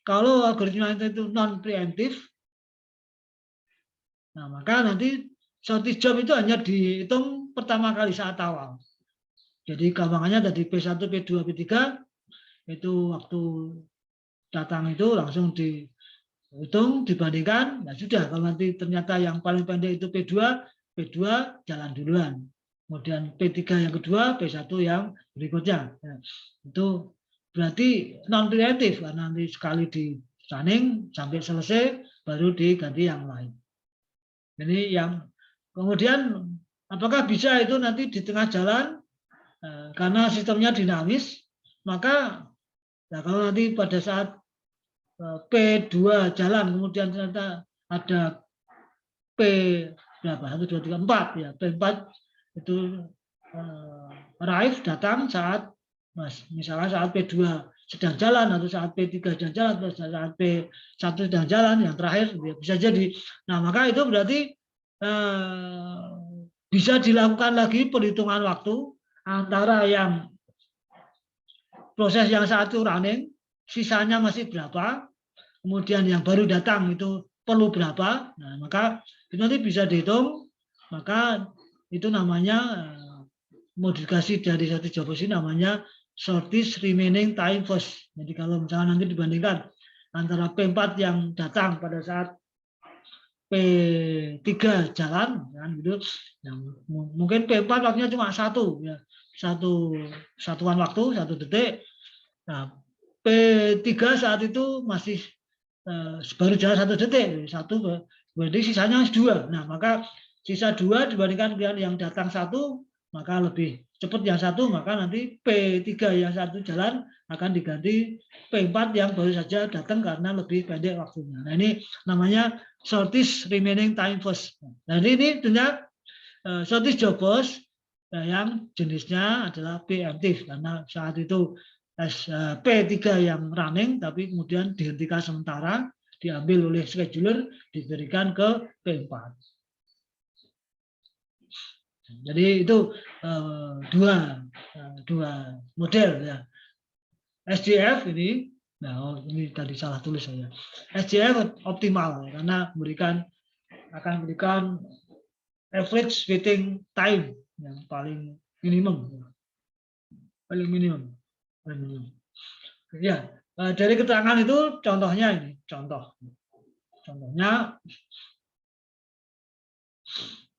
A: Kalau algoritma itu non preemptif, nah maka nanti shortlist job itu hanya dihitung pertama kali saat awal. Jadi gampangannya dari P1, P2, P3 itu waktu datang itu langsung dihitung, dibandingkan, nah sudah kalau nanti ternyata yang paling pendek itu P2 jalan duluan. Kemudian P3 yang kedua, P1 yang berikutnya. Ya, itu berarti non preemptif karena nanti sekali di running sampai selesai baru diganti yang lain. Jadi yang kemudian apakah bisa itu nanti di tengah jalan karena sistemnya dinamis, maka nah kalau nanti pada saat P2 jalan kemudian ternyata ada P berapa 1 2 3 4 ya P4 itu arrive datang saat misalnya saat P2 sedang jalan atau saat P3 sedang jalan atau saat P1 sedang jalan yang terakhir ya bisa jadi. Nah maka itu berarti bisa dilakukan lagi perhitungan waktu antara yang proses yang saat itu running sisanya masih berapa, kemudian yang baru datang itu perlu berapa, nah maka itu nanti bisa dihitung, maka itu namanya modifikasi dari satu job ini namanya shortest remaining time first. Jadi kalau misalnya nanti dibandingkan antara P4 yang datang pada saat P3 jalan, kan gitu, yang mungkin P4 waktunya cuma satu, ya satu satuan waktu 1 detik. Nah, P3 saat itu masih baru jalan 1 detik, berarti sisanya 2. Nah, maka sisa 2 dibandingkan dengan yang datang 1, maka lebih cepat yang 1, maka nanti P3 yang 1 jalan akan diganti P4 yang baru saja datang karena lebih pendek waktunya. Nah, ini namanya shortest remaining time first. Nah, ini tentunya shortest job first yang jenisnya adalah preemptif karena saat itu P3 yang running tapi kemudian dihentikan sementara, diambil oleh scheduler, diberikan ke P4. Jadi itu dua model ya. SJF ini, nah ini tadi salah tulis saya. SJF optimal karena akan memberikan average waiting time yang paling minimum. Paling minimum. Ya, dari keterangan itu contohnya ini, contohnya.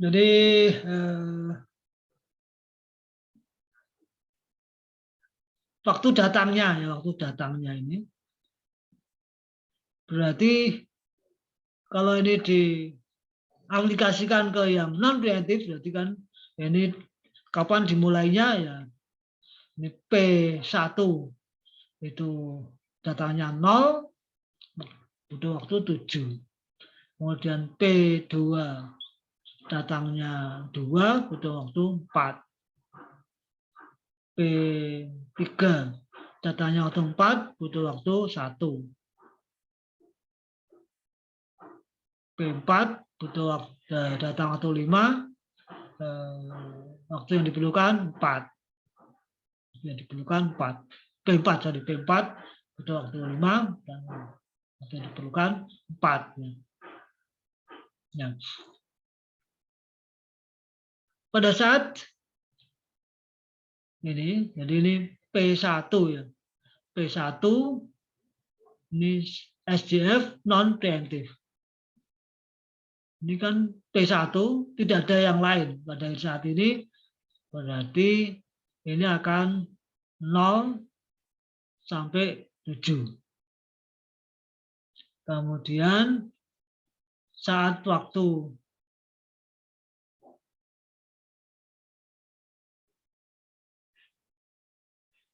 A: Jadi waktu datangnya ini berarti kalau ini diaplikasikan ke yang non preemptif berarti kan ini kapan dimulainya ya ini P1 itu datangnya 0 butuh waktu 7. Kemudian P2 datangnya 2 butuh waktu 4. P3 datangnya waktu 4 butuh waktu 1. P4 butuh datang waktu 5, waktu yang diperlukan 4. Yang diperlukan 4. P4 butuh waktu 5 dan waktu yang diperlukan 4. Ya. Pada saat ini, jadi ini P1 ya. P1 ini SJF non preemptif. Ini kan P1 tidak ada yang lain pada saat ini, berarti ini akan 0 sampai 7. Kemudian saat waktu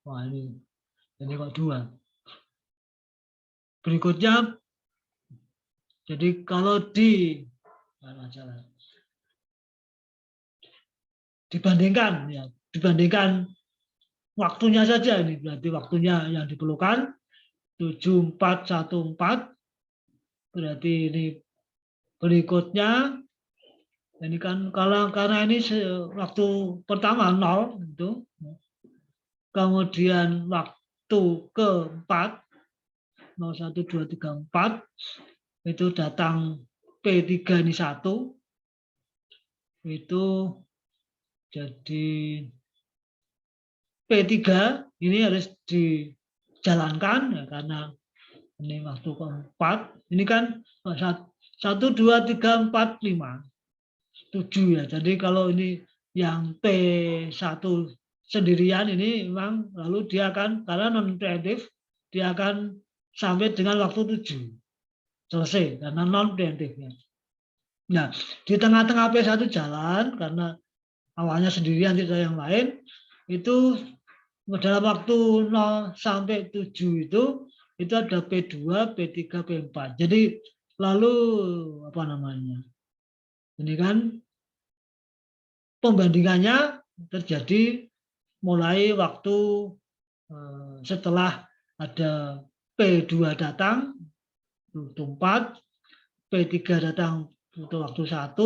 A: Wah, ini kok 2. Berikutnya, jadi kalau dibandingkan, ya, dibandingkan waktunya saja ini, berarti waktunya yang diperlukan 7414, berarti ini berikutnya, ini kan karena ini waktu pertama 0 itu, kemudian waktu keempat 0, 1, 2, 3, 4 itu datang P3 ini 1, itu jadi P3 ini harus dijalankan ya, karena ini waktu keempat, ini kan 1, 2, 3, 4, 5, 7 ya. Jadi kalau ini yang P1 sendirian ini memang lalu dia akan, karena non preemptif, dia akan sampai dengan waktu 7 selesai karena non preemptifnya. Nah, di tengah-tengah P1 jalan karena awalnya sendirian tidak yang lain, itu dalam waktu 0 sampai 7 itu ada P2, P3, P4. Jadi lalu apa namanya? Ini kan pembandingannya terjadi mulai waktu setelah ada P2 datang butuh 4, P3 datang butuh waktu 1,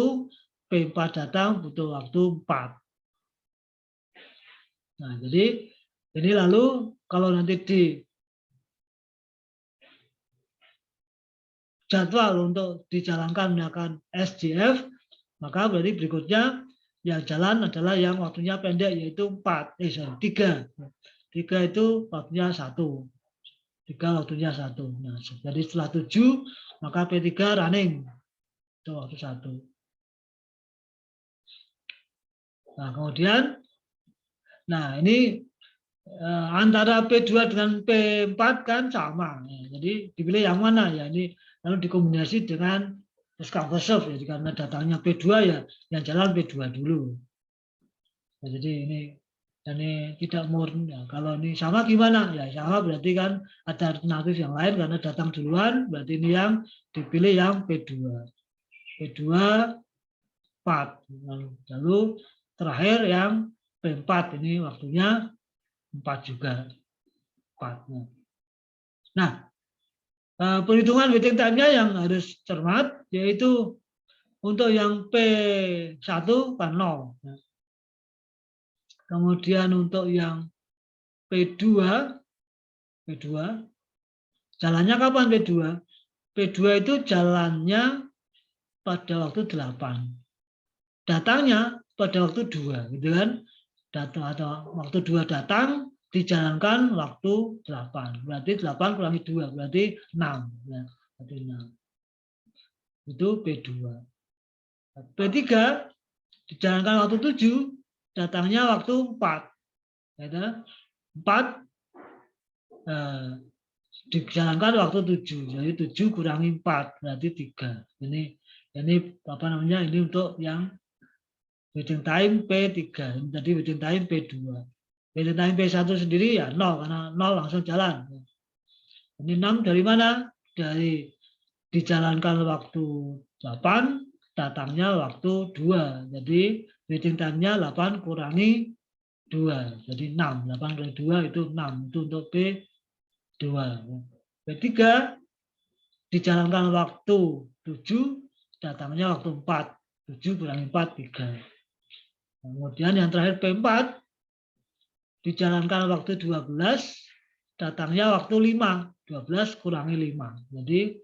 A: P4 datang butuh waktu 4. Nah, jadi ini lalu kalau nanti di jadwal untuk dijalankan menggunakan SJF, maka berarti berikutnya yang jalan adalah yang waktunya pendek, yaitu 3. 3 itu waktunya 1. 3 waktunya 1. Nah, jadi setelah 7, maka P3 running. Itu waktu 1. Nah, kemudian, nah ini antara P2 dengan P4 kan sama. Jadi dipilih yang mana ya, ini lalu dikombinasi dengan SKB serve, jadi karena datangnya P2 ya yang jalan P2 dulu. Nah, jadi ini tidak murni. Ya, kalau ini sama gimana? Ya sama berarti kan ada alternatif yang lain karena datang duluan, berarti ini yang dipilih yang P2. P2 4. Lalu terakhir yang P4, ini waktunya 4 juga. 4. Nah, perhitungan waiting time-nya yang harus cermat, yaitu untuk yang P1 kan 0. Kemudian untuk yang P2 jalannya kapan P2? P2 itu jalannya pada waktu 8. Datangnya pada waktu 2, gitu kan? Datang atau waktu 2 datang dijalankan waktu 8. Berarti 8 kurangi 2 berarti 6 ya. Berarti 6. Itu P2. P3 dijalankan waktu 7, datangnya waktu 4. Ya, 4 dijalankan waktu 7. Jadi 7 kurangi 4 berarti 3. Ini apa namanya? Ini untuk yang waiting time P3. Ini tadi waiting time P2. Waiting time P1 sendiri ya 0 karena 0 langsung jalan. Ini 6 dari mana? Dari dijalankan waktu 8, datangnya waktu 2. Jadi waiting time-nya 8 kurangi 2. Jadi 6. 8 kurangi 2 itu 6. Itu untuk P2. P3 dijalankan waktu 7, datangnya waktu 4. 7 kurangi 4, 3. Kemudian yang terakhir P4 dijalankan waktu 12, datangnya waktu 5. 12 kurangi 5. Jadi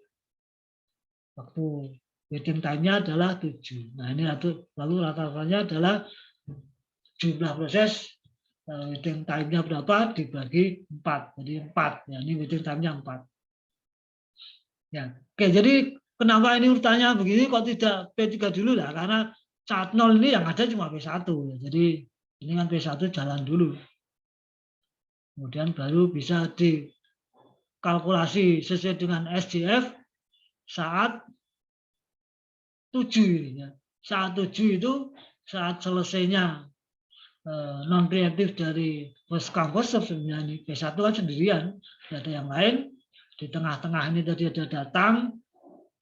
A: waktu waiting time-nya adalah 7. Nah, ini lalu rata-ratanya adalah jumlah proses waiting time-nya berapa dibagi 4. Jadi 4. Ya, ini waiting time-nya 4. Ya. Oke, jadi kenapa ini urutannya begini kok tidak P3 dulu lah? Karena saat 0 ini yang ada cuma P1. Ya. Jadi ini kan P1 jalan dulu. Kemudian baru bisa dikalkulasi sesuai dengan SJF saat 7 ini ya. Saat 7 itu saat selesainya non preemptif dari first come first serve sebenarnya ini P1 kan sendirian, tidak ada yang lain. Di tengah-tengah ini tadi ada datang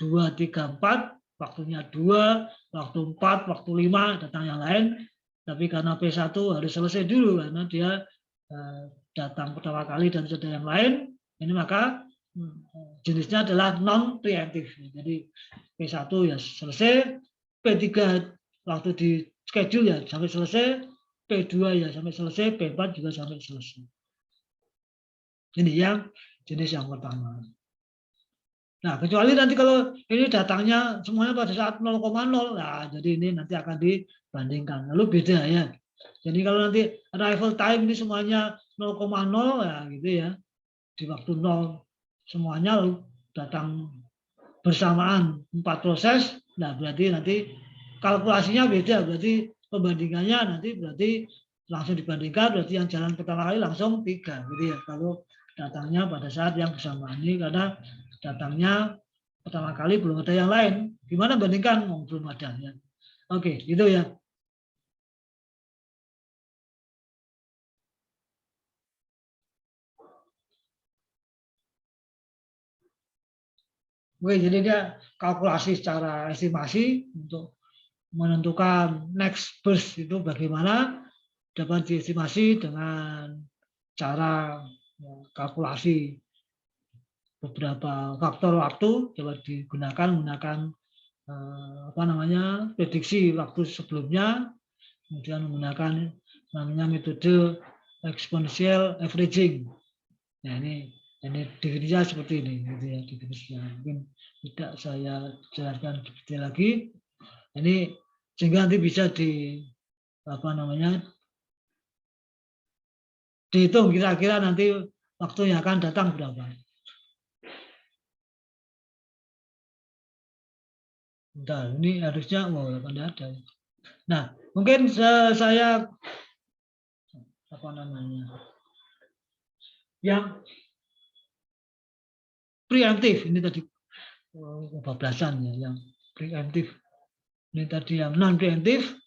A: 2, 3, 4, waktunya 2, waktu 4, waktu 5, datang yang lain. Tapi karena P1 harus selesai dulu karena dia datang pertama kali dan sudah yang lain, ini maka jenisnya adalah non preemptif. Jadi P1 ya selesai, P3 waktu di schedule ya sampai selesai, P2 ya sampai selesai, P4 juga sampai selesai. Ini yang jenis yang pertama. Nah, kecuali nanti kalau ini datangnya semuanya pada saat 0,0, nah jadi ini nanti akan dibandingkan. Lalu beda ya. Jadi kalau nanti arrival time ini semuanya 0,0 ya gitu ya. Di waktu 0 semuanya lalu datang bersamaan 4 proses, nah berarti nanti kalkulasinya beda, berarti pembandingannya nanti berarti langsung dibandingkan, berarti yang jalan pertama kali langsung 3 gitu ya. Kalau datangnya pada saat yang bersamaan ini karena datangnya pertama kali belum ada yang lain. Gimana bandingkan? Belum ada ya. Oke, gitu ya. Oke, jadi dia kalkulasi secara estimasi untuk menentukan next burst itu bagaimana dapat diestimasi dengan cara kalkulasi beberapa faktor waktu dapat digunakan menggunakan prediksi waktu sebelumnya, kemudian menggunakan namanya metode exponential averaging. Nah ini definisinya seperti ini, gitu ya definisinya. Mungkin tidak saya jelaskan detail lagi. Ini sehingga nanti bisa dihitung kira-kira nanti waktu yang akan datang berapa. Bentar, ini harusnya tidak ada. Nah, mungkin saya yang preemptif ini tadi kebablasan ya, yang preemptif. Ini tadi yang non preemptif,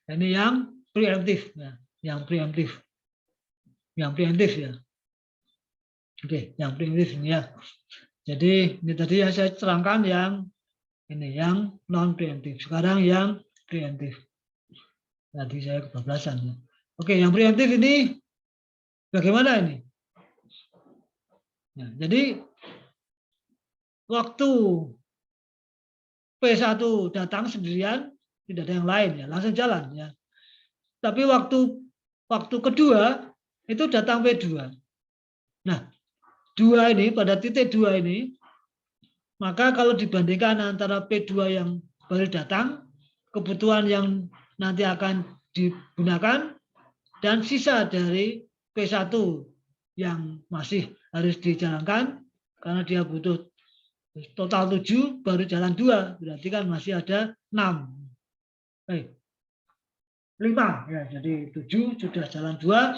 A: ini yang preemptif ya, yang preemptif ya. Oke, yang preemptif ini ya. Jadi ini tadi yang saya terangkan yang ini yang non preemptif. Sekarang yang preemptif. Tadi saya kebablasan ya. Oke, yang preemptif ini bagaimana ini? Nah, jadi waktu P1 datang sendirian, tidak ada yang lain ya, langsung jalan ya. Tapi waktu kedua itu datang P2. Nah, 2 ini pada titik 2 ini, maka kalau dibandingkan antara P2 yang baru datang, kebutuhan yang nanti akan digunakan, dan sisa dari P1 yang masih harus dijalankan, karena dia butuh total 7, baru jalan 2, berarti kan masih ada 6. 5 ya, jadi 7 sudah jalan 2,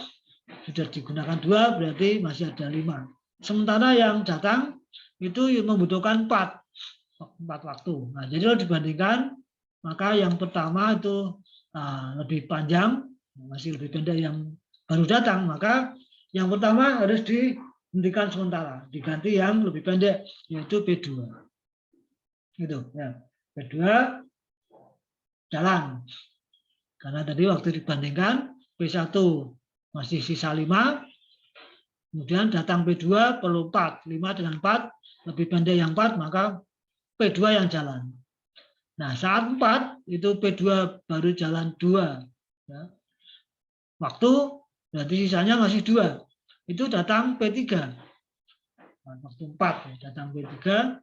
A: sudah digunakan 2, berarti masih ada 5. Sementara yang datang itu membutuhkan 4 waktu. Nah, jadi kalau dibandingkan, maka yang pertama itu lebih panjang, masih lebih pendek yang baru datang, maka yang pertama harus dihentikan sementara, diganti yang lebih pendek, yaitu P2. Gitu ya. P2 jalan. Karena tadi waktu dibandingkan P1 masih sisa 5, kemudian datang P2 perlu 4, 5 dengan 4, lebih pendek yang 4, maka P2 yang jalan. Nah, saat 4, itu P2 baru jalan 2. Ya. Waktu, berarti sisanya masih 2. Itu datang P3. Nah, waktu 4, datang P3.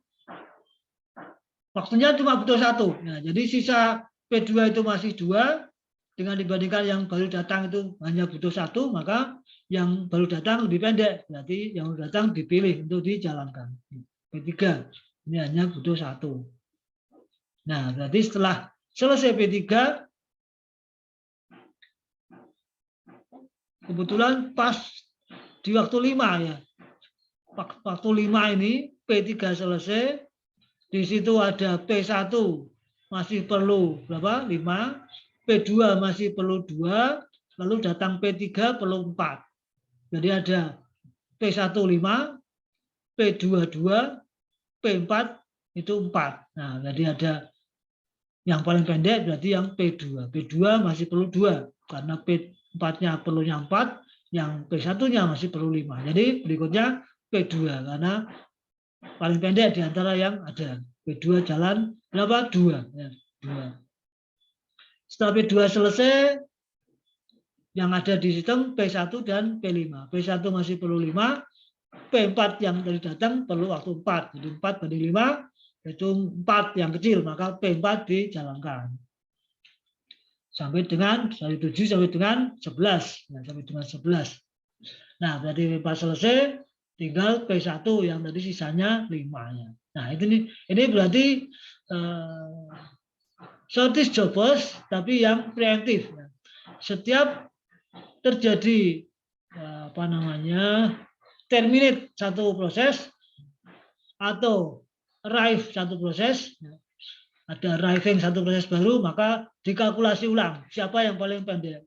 A: Waktunya cuma butuh 1. Nah, jadi sisa P2 itu masih 2, dengan dibandingkan yang baru datang itu hanya butuh 1, maka yang baru datang lebih pendek, berarti yang baru datang dipilih untuk dijalankan. P3 ini hanya butuh 1. Nah, berarti setelah selesai P3, kebetulan pas di waktu 5 ya. Waktu 5 ini P3 selesai, di situ ada P1 masih perlu berapa? 5. P2 masih perlu 2, lalu datang P3 perlu 4. Jadi ada P1 5, P2 2, P4 itu 4. Nah, jadi ada yang paling pendek berarti yang P2. P2 masih perlu 2 karena P4-nya perlunya 4, yang P1-nya masih perlu 5. Jadi berikutnya P2 karena paling pendek di antara yang ada. P2 jalan berapa? 2. Ya, 2. Setelah P2 selesai, yang ada di sistem P1 dan P5. P1 masih perlu 5, P4 yang tadi datang perlu waktu 4. Jadi 4 banding 5, itu 4 yang kecil, maka P4 dijalankan. Sampai dengan dari 7 sampai dengan 11. Nah, sampai dengan 11. Nah, berarti P4 selesai, tinggal P1 yang tadi sisanya 5-nya. Nah, ini berarti shortest jobbers tapi yang preemptif. Setiap terjadi terminate satu proses atau arrive satu proses, ada arriving satu proses baru, maka dikalkulasi ulang siapa yang paling pendek.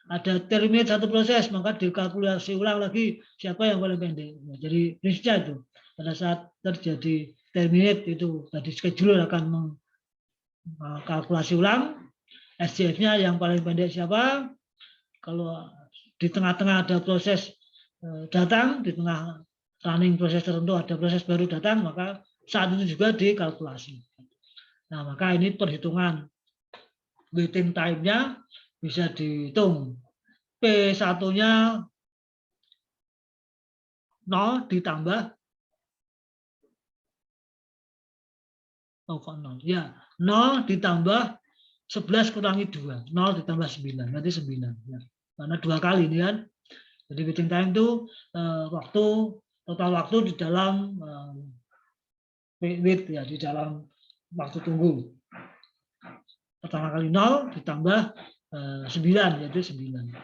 A: Ada terminate satu proses, maka dikalkulasi ulang lagi siapa yang paling pendek. Jadi prinsipnya itu pada saat terjadi terminate itu tadi scheduler akan mengkalkulasi ulang SCF-nya yang paling pendek siapa. Kalau di tengah-tengah ada proses datang, di tengah running proses tertentu ada proses baru datang, maka saat itu juga dikalkulasi. Nah, maka ini perhitungan waiting time-nya bisa dihitung. P1-nya 0 ditambah 0 ditambah 11 kurangi 2. 0 ditambah 9, berarti 9. Ya. Karena 2 kali ini kan. Jadi waiting time itu total waktu di dalam wait ya, di dalam waktu tunggu. Pertama kali 0 ditambah 9, yaitu 9.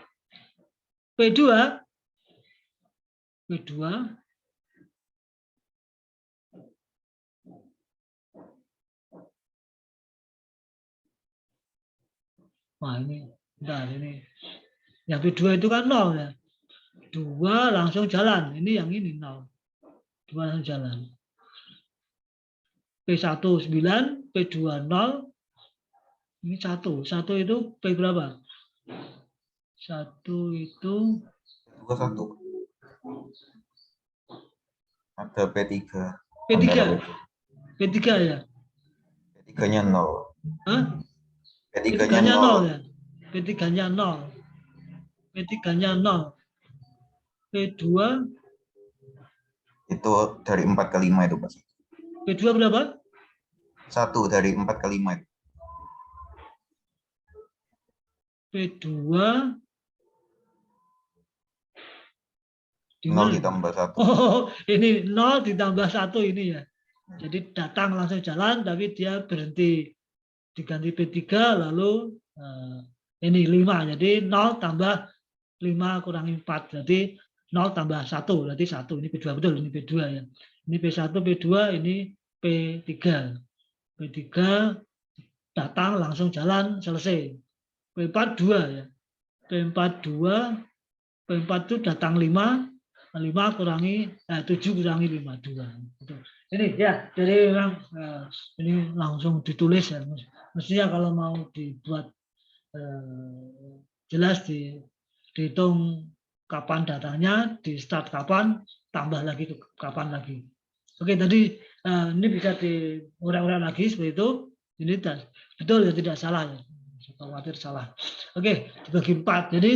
A: P2 wah ini bentar, ini yang P2 itu kan 0 ya. 2 langsung jalan. Ini yang ini 0. 2 langsung jalan. P1 9, P2 0. Ini 1. 1 itu P berapa? 1 itu
B: 21. Ada P3.
A: P3. P3 ya?
B: P3-nya 0.
A: Hah?
B: P3-nya 0
A: ya? P3-nya 0. P3-nya 0. P2
B: itu dari 4 ke 5 itu, Pak.
A: P2 berapa?
B: 1 dari 4 ke 5 itu.
A: P2
B: 0 ditambah 1.
A: Oh, ini 0 ditambah 1 ini ya. Jadi datang langsung jalan, tapi dia berhenti. Diganti P3, lalu ini 5. Jadi 0 tambah 5 kurangi 4. Jadi 0 tambah 1, berarti 1. Ini P2 betul, ini P2 ya. Ini P1, P2, ini P3. P3 datang langsung jalan, selesai. P4 2 ya. P4 2, P4 itu datang 5, 5 kurangi 7 kurangi 5, 2. Ini ya, jadi memang ini langsung ditulis ya. Mestinya kalau mau dibuat jelas dihitung kapan datangnya, di start kapan, tambah lagi kapan lagi. Oke, tadi ini bisa diurang-urang lagi seperti itu. Ini betul ya, tidak salah ya. Saya khawatir salah. Oke, dibagi 4. Jadi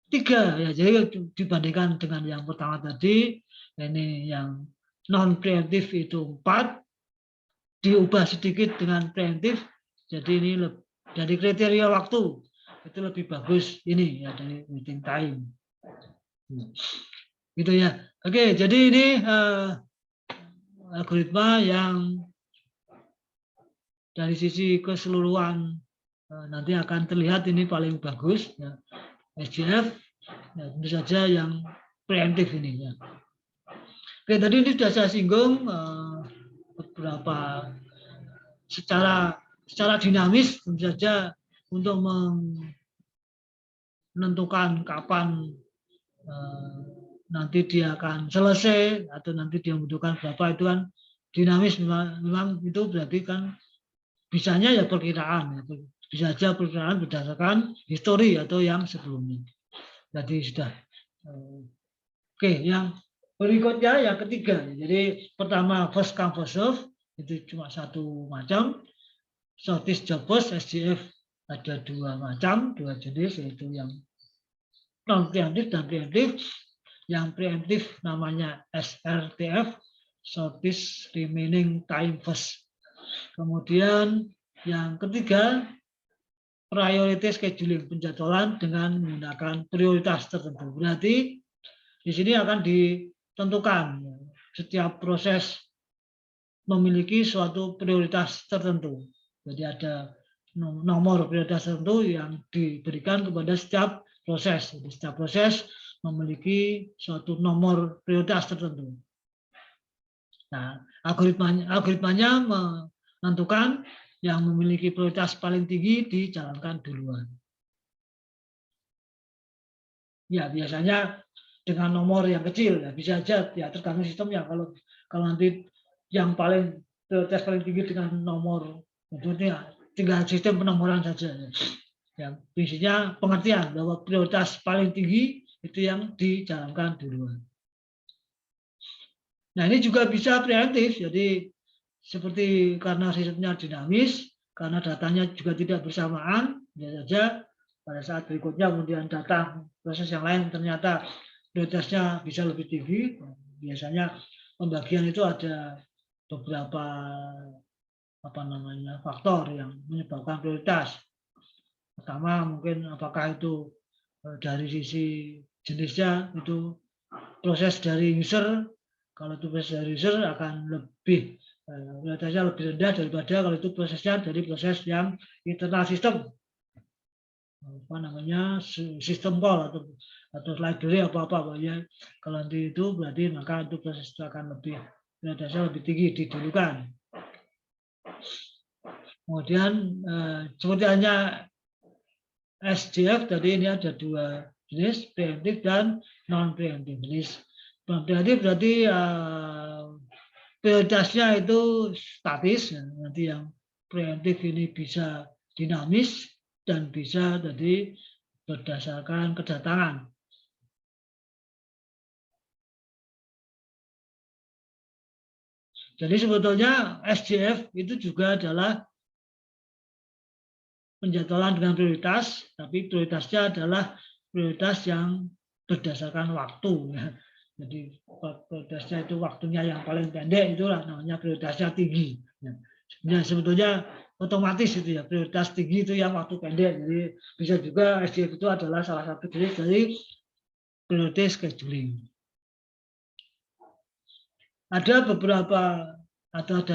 A: 3 ya. Jadi dibandingkan dengan yang pertama tadi, ini yang non preemptif itu 4, diubah sedikit dengan preemptif. Jadi ini dari kriteria waktu itu lebih bagus ini ya, dari waiting time. Gitu ya. Oke, jadi ini algoritma yang dari sisi keseluruhan nanti akan terlihat ini paling bagus ya. SGF ya, tentu saja yang preemptif ini ya. Oke, tadi ini sudah saya singgung beberapa secara dinamis tentu saja untuk menentukan kapan nanti dia akan selesai atau nanti dia membutuhkan berapa, itu kan dinamis. Memang itu berarti kan bisanya ya perkiraan, bisa saja perkiraan berdasarkan histori atau yang sebelumnya. Jadi sudah. Oke, yang berikutnya yang ketiga. Jadi pertama first come first serve, itu cuma satu macam. Shortest job post SJF ada dua macam, dua jenis, yaitu yang non preemptif dan preemptif. Yang preemptif namanya SRTF, shortest remaining time first. Kemudian yang ketiga priority scheduling, penjadwalan dengan menggunakan prioritas tertentu. Berarti di sini akan ditentukan setiap proses memiliki suatu prioritas tertentu. Jadi ada nomor prioritas tertentu yang diberikan kepada setiap proses. Jadi setiap proses memiliki suatu nomor prioritas tertentu. Nah, algoritmanya menentukan yang memiliki prioritas paling tinggi dijalankan duluan. Ya, biasanya dengan nomor yang kecil, ya bisa aja ya tergantung sistemnya. Kalau nanti yang prioritas paling tinggi dengan nomor, tentunya tinggal sistem penomoran saja. Yang prinsipnya pengertian bahwa prioritas paling tinggi itu yang dijalankan duluan. Nah, ini juga bisa preemptif. Jadi seperti karena sistemnya dinamis, karena datanya juga tidak bersamaan, ya saja pada saat berikutnya kemudian datang proses yang lain ternyata prioritasnya bisa lebih tinggi. Biasanya pembagian itu ada beberapa faktor yang menyebabkan prioritas. Pertama mungkin apakah itu dari sisi jenisnya, itu proses dari user. Kalau itu proses dari user akan lebih prioritasnya lebih rendah daripada kalau itu prosesnya dari proses yang internal sistem, sistem call atau library apa ya. Kalau nanti itu berarti maka itu proses itu akan lebih prioritasnya lebih tinggi didulukan. Kemudian seperti hanya SJF tadi, ini ada dua jenis, preemptif dan non preemptif. Jenis preemptif berarti prioritasnya itu statis. Nanti yang preemptif ini bisa dinamis dan bisa jadi berdasarkan kedatangan. Jadi sebetulnya SJF itu juga adalah penjadwalan dengan prioritas, tapi prioritasnya adalah prioritas yang berdasarkan waktu. Jadi prioritasnya itu waktunya yang paling pendek, itulah namanya prioritasnya tinggi. Ya, sebetulnya otomatis itu ya, prioritas tinggi itu yang waktu pendek. Jadi bisa juga SJF itu adalah salah satu jenis dari priority scheduling. Ada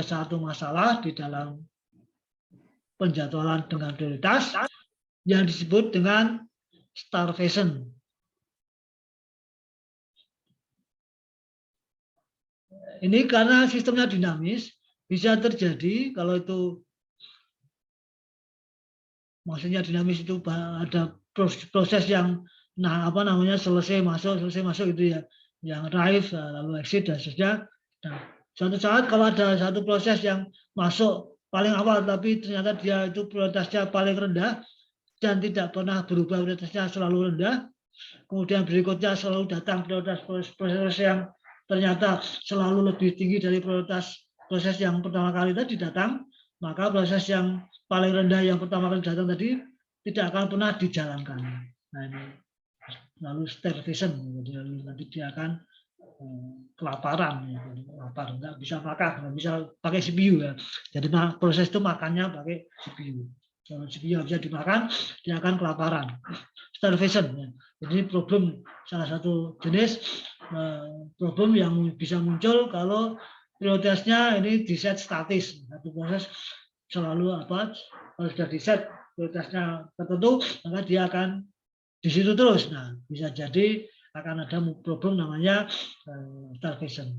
A: satu masalah di dalam penjadwalan dengan prioritas yang disebut dengan starvation. Ini karena sistemnya dinamis, bisa terjadi kalau itu, maksudnya dinamis itu ada proses yang selesai masuk itu ya, yang arrive lalu exit dan seterusnya. Nah, suatu saat kalau ada satu proses yang masuk paling awal tapi ternyata dia itu prioritasnya paling rendah dan tidak pernah berubah, prioritasnya selalu rendah, kemudian berikutnya selalu datang prioritas proses yang ternyata selalu lebih tinggi dari prioritas proses yang pertama kali tadi datang, maka proses yang paling rendah yang pertama kali datang tadi tidak akan pernah dijalankan. Nah, ini lalu starvation, jadi nanti dia akan kelaparan, lapar, nggak bisa makan, nggak bisa pakai CPU ya. Jadi proses itu makannya pakai CPU. Kalau CPU nggak bisa dimakan, dia akan kelaparan. Starvation. Ya. Jadi problem, salah satu jenis problem yang bisa muncul kalau prioritasnya ini di set statis. Satu proses selalu kalau sudah di set prioritasnya tertentu, maka dia akan di situ terus. Nah, bisa jadi akan ada problem namanya starvation.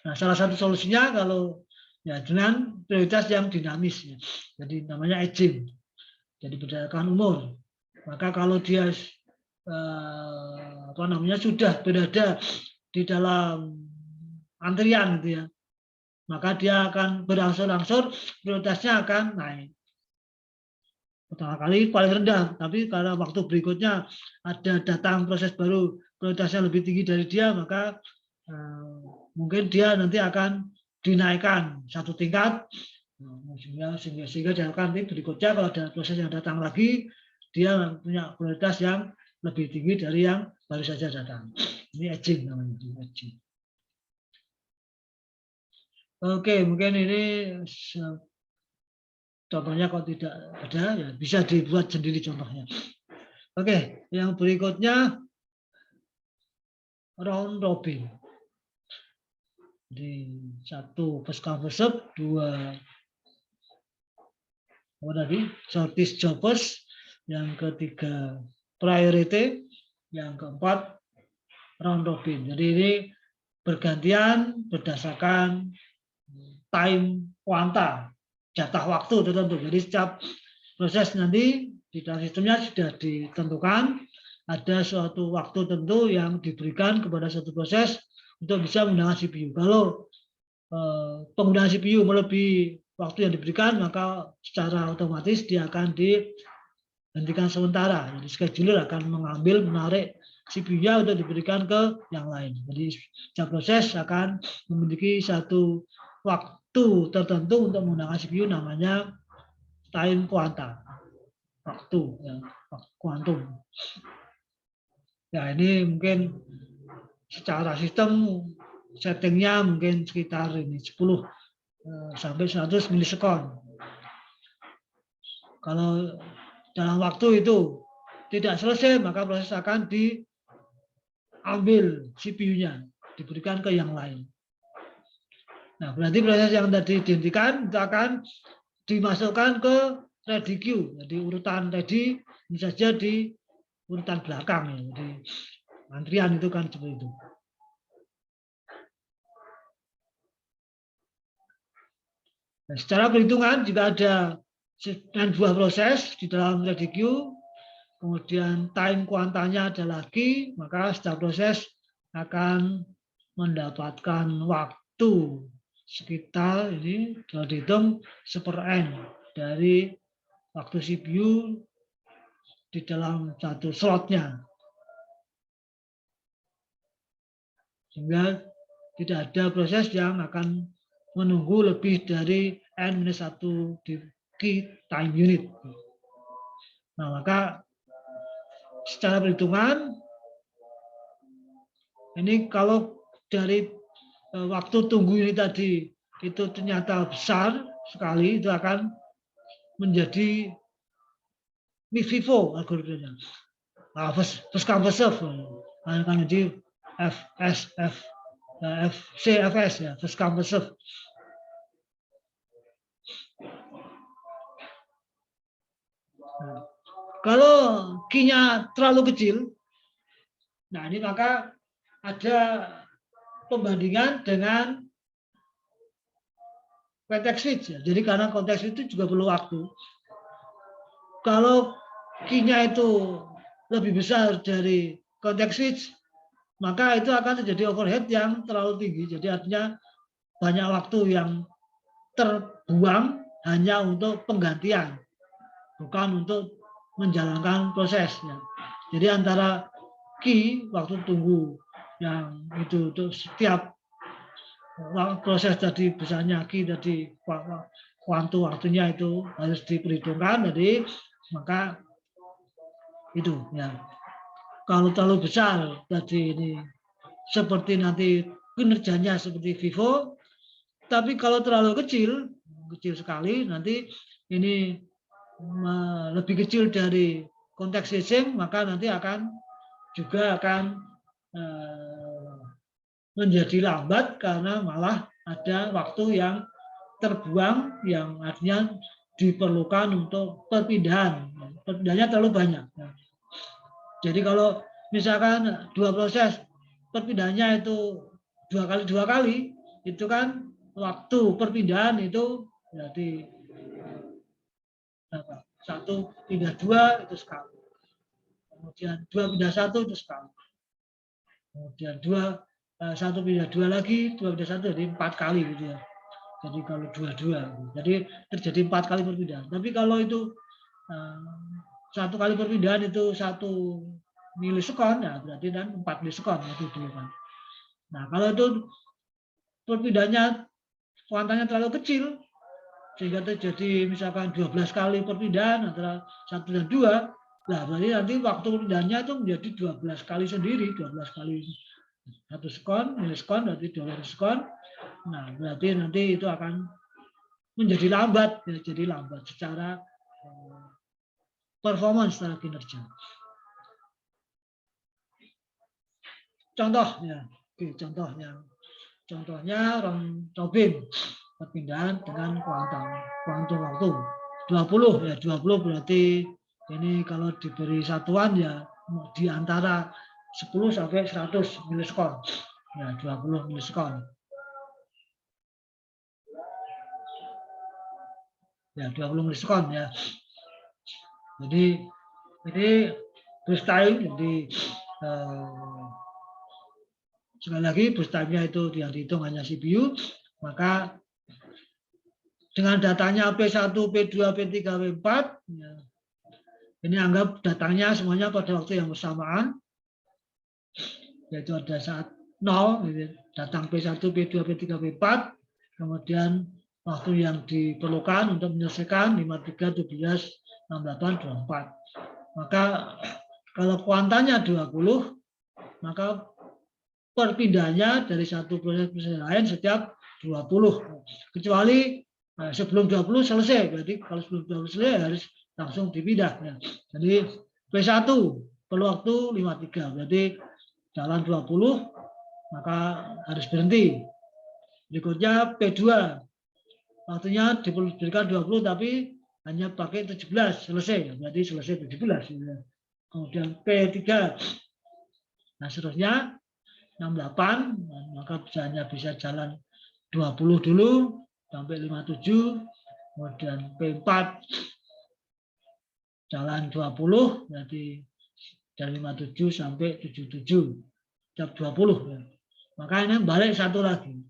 A: Nah, salah satu solusinya kalau ya dengan prioritas yang dinamis, ya. Jadi namanya aging. Jadi berdasarkan umur. Maka kalau dia sudah berada di dalam antrian gitu ya, maka dia akan berangsur-angsur prioritasnya akan naik. Pertama kali paling rendah, tapi karena waktu berikutnya ada datang proses baru prioritasnya lebih tinggi dari dia, maka mungkin dia nanti akan dinaikkan satu tingkat, sehingga diharapkan nanti berikutnya kalau ada proses yang datang lagi, dia punya prioritas yang lebih tinggi dari yang baru saja datang. Ini aging namanya, aging. Oke, mungkin ini contohnya kalau tidak ada, ya bisa dibuat sendiri contohnya. Oke, yang berikutnya round robin. Di 1 first come first serve, 2 shortest jobbers, yang ketiga priority, yang keempat round robin. Jadi ini bergantian berdasarkan time kuanta, jatah waktu tertentu. Jadi setiap proses nanti di dalam sistemnya sudah ditentukan ada suatu waktu tertentu yang diberikan kepada suatu proses untuk bisa menggunakan CPU. Kalau penggunaan CPU melebihi waktu yang diberikan, maka secara otomatis dia akan dihentikan sementara. Jadi scheduler akan menarik CPU-nya untuk diberikan ke yang lain. Jadi setiap proses akan memiliki satu waktu tertentu untuk menggunakan CPU, namanya time quanta, waktu ya, kuantum. Ya ini mungkin secara sistem settingnya mungkin sekitar ini 10 sampai 100 milisekund. Kalau dalam waktu itu tidak selesai, maka proses akan diambil CPU-nya, diberikan ke yang lain. Nah, berarti proses yang tadi dihentikan itu akan dimasukkan ke ready queue. Jadi urutan ready ini saja di urutan belakang ya. Jadi antrian itu kan seperti itu. Nah, secara perhitungan jika ada dua proses di dalam ready queue, kemudian time kuantanya ada lagi, maka setiap proses akan mendapatkan waktu sekitar ini kalau dihitung 1/n dari waktu CPU di dalam satu slotnya, sehingga tidak ada proses yang akan menunggu lebih dari n-1 di key time unit. Nah, maka secara perhitungan ini kalau dari waktu tunggu ini tadi itu ternyata besar sekali, itu akan menjadi FIFO algoritmanya. Nah, first come first serve akan jadi CFS ya, first come first serve. Nah, kalau key-nya terlalu kecil, nah ini maka ada pembandingan dengan context switch ya. Jadi karena context switch itu juga perlu waktu. Kalau key-nya itu lebih besar dari context switch, maka itu akan terjadi overhead yang terlalu tinggi. Jadi artinya banyak waktu yang terbuang hanya untuk penggantian, bukan untuk menjalankan prosesnya. Jadi antara key waktu tunggu yang itu untuk setiap proses tadi besarnya key tadi kuantum waktunya itu harus diperhitungkan. Jadi maka itu ya. Kalau terlalu besar tadi ini seperti nanti kinerjanya seperti Vivo, tapi kalau terlalu kecil sekali nanti ini lebih kecil dari konteks switching, maka nanti juga akan menjadi lambat karena malah ada waktu yang terbuang yang artinya diperlukan untuk perpindahan. Perpindahannya terlalu banyak. Jadi kalau misalkan dua proses perpindahannya itu dua kali, itu kan waktu perpindahan itu berarti 1 pindah 2 itu sekali. Kemudian 2 pindah 1 itu sekali. Kemudian 1 pindah 2 lagi, 2 pindah 1 jadi 4 kali gitu ya. Jadi kalau 2, jadi terjadi 4 kali perpindahan. Tapi kalau itu 1 kali perpindahan itu 1 milisekon, ya berarti kan 4 milisekon itu dulu kan. Nah kalau itu perpindahannya kuantanya terlalu kecil, sehingga terjadi misalkan 12 kali perpindahan antara 1 dan 2, nah berarti nanti waktu perpindahannya itu menjadi 12 kali sendiri, 12 kali 1 sekon, milisekon, berarti 12 sekon. Nah berarti nanti itu akan menjadi lambat, ya, jadi lambat secara performance, secara kinerja. Contohnya, contohnya round robin perpindahan dengan kuantum waktu 20 ya, 20 berarti ini kalau diberi satuan ya di antara 10 sampai 100 milisekon ya, 20 milisekon ya, 20 milisekon ya. Jadi ini burst time, jadi sekali lagi burst time-nya itu yang dihitung hanya CPU, maka dengan datanya P1, P2, P3, P4, ya, ini anggap datangnya semuanya pada waktu yang bersamaan, yaitu ada saat 0, gitu, datang P1, P2, P3, P4, kemudian waktu yang diperlukan untuk menyelesaikan 53, 17, 68, 24. Maka kalau kuantanya 20, maka perpindahannya dari satu proses lain setiap 20. Kecuali sebelum 20 selesai, berarti kalau sebelum 20 selesai harus langsung dipindah. Ya. Jadi P1 perlu waktu 53, berarti jalan 20, maka harus berhenti. Berikutnya P2, waktunya diberikan 20 tapi hanya pakai 17, selesai, berarti selesai 17. Ya. Kemudian P3, nah seterusnya 68, maka hanya bisa jalan 20 dulu sampai 57, kemudian P4 jalan 20, berarti dari 57 sampai 77, setiap 20. Ya. Maka ini balik satu lagi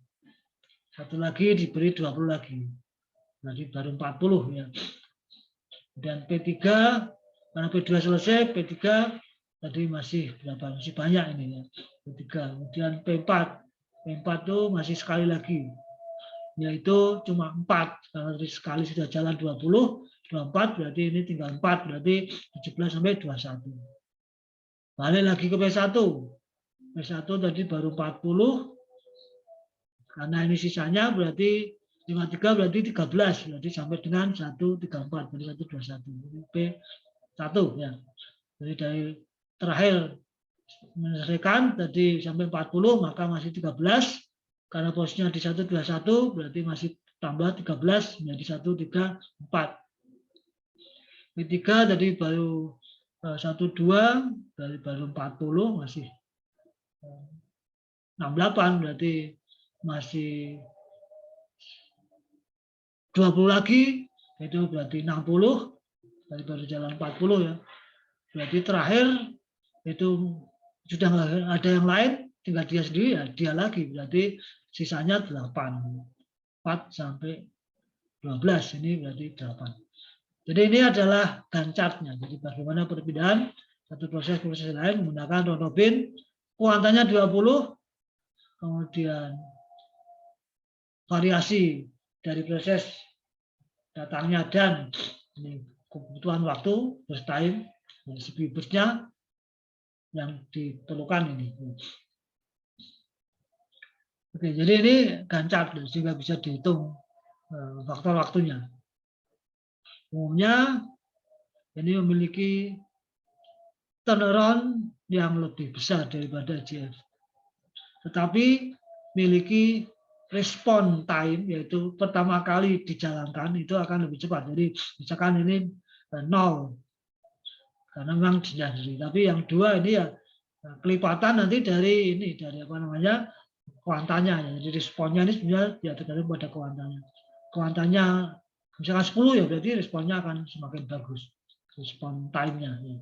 A: diberi 20 lagi, berarti baru 40 ya. Dan P3, karena P2 selesai, P3 tadi masih berapa? Masih banyak ini ya. P3, kemudian P4 itu masih sekali lagi, yaitu cuma 4, karena sekali sudah jalan 20, 24 berarti ini tinggal 4, berarti 17 sampai 21. Balik lagi ke P1 tadi baru 40, karena ini sisanya berarti 53 berarti 13, berarti sampai dengan 134, berarti 121, P1 ya. Jadi dari terakhir menyelesaikan tadi sampai 40, maka masih 13, karena posisinya di 121 berarti masih tambah 13 menjadi 134. P3 tadi baru 12, dari baru 40 masih 68, berarti masih 20 lagi, itu berarti 60, dari baru jalan 40 ya. Berarti terakhir itu sudah nggak ada yang lain, tinggal dia sendiri ya, dia lagi, berarti sisanya 8. 4 sampai 12, ini berarti 8. Jadi ini adalah Gantt chart-nya. Jadi bagaimana perpindahan satu proses ke proses lain menggunakan round robin, kuantanya 20, kemudian variasi dari proses datangnya dan ini kebutuhan waktu, burst time, CPU burst-nya yang diperlukan ini. Oke, jadi ini Gantt chart sehingga bisa dihitung faktor waktunya. Umumnya ini memiliki turnaround yang lebih besar daripada GF. Tetapi memiliki respon time, yaitu pertama kali dijalankan itu akan lebih cepat. Jadi misalkan ini 0, karena memang sendiri. Tapi yang 2 ini ya kelipatan nanti dari apa namanya, kuantanya. Jadi responnya ini sebenarnya ya tergantung pada kuantanya. Kuantanya misalkan 10 ya berarti responnya akan semakin bagus. Respon time-nya. Ya.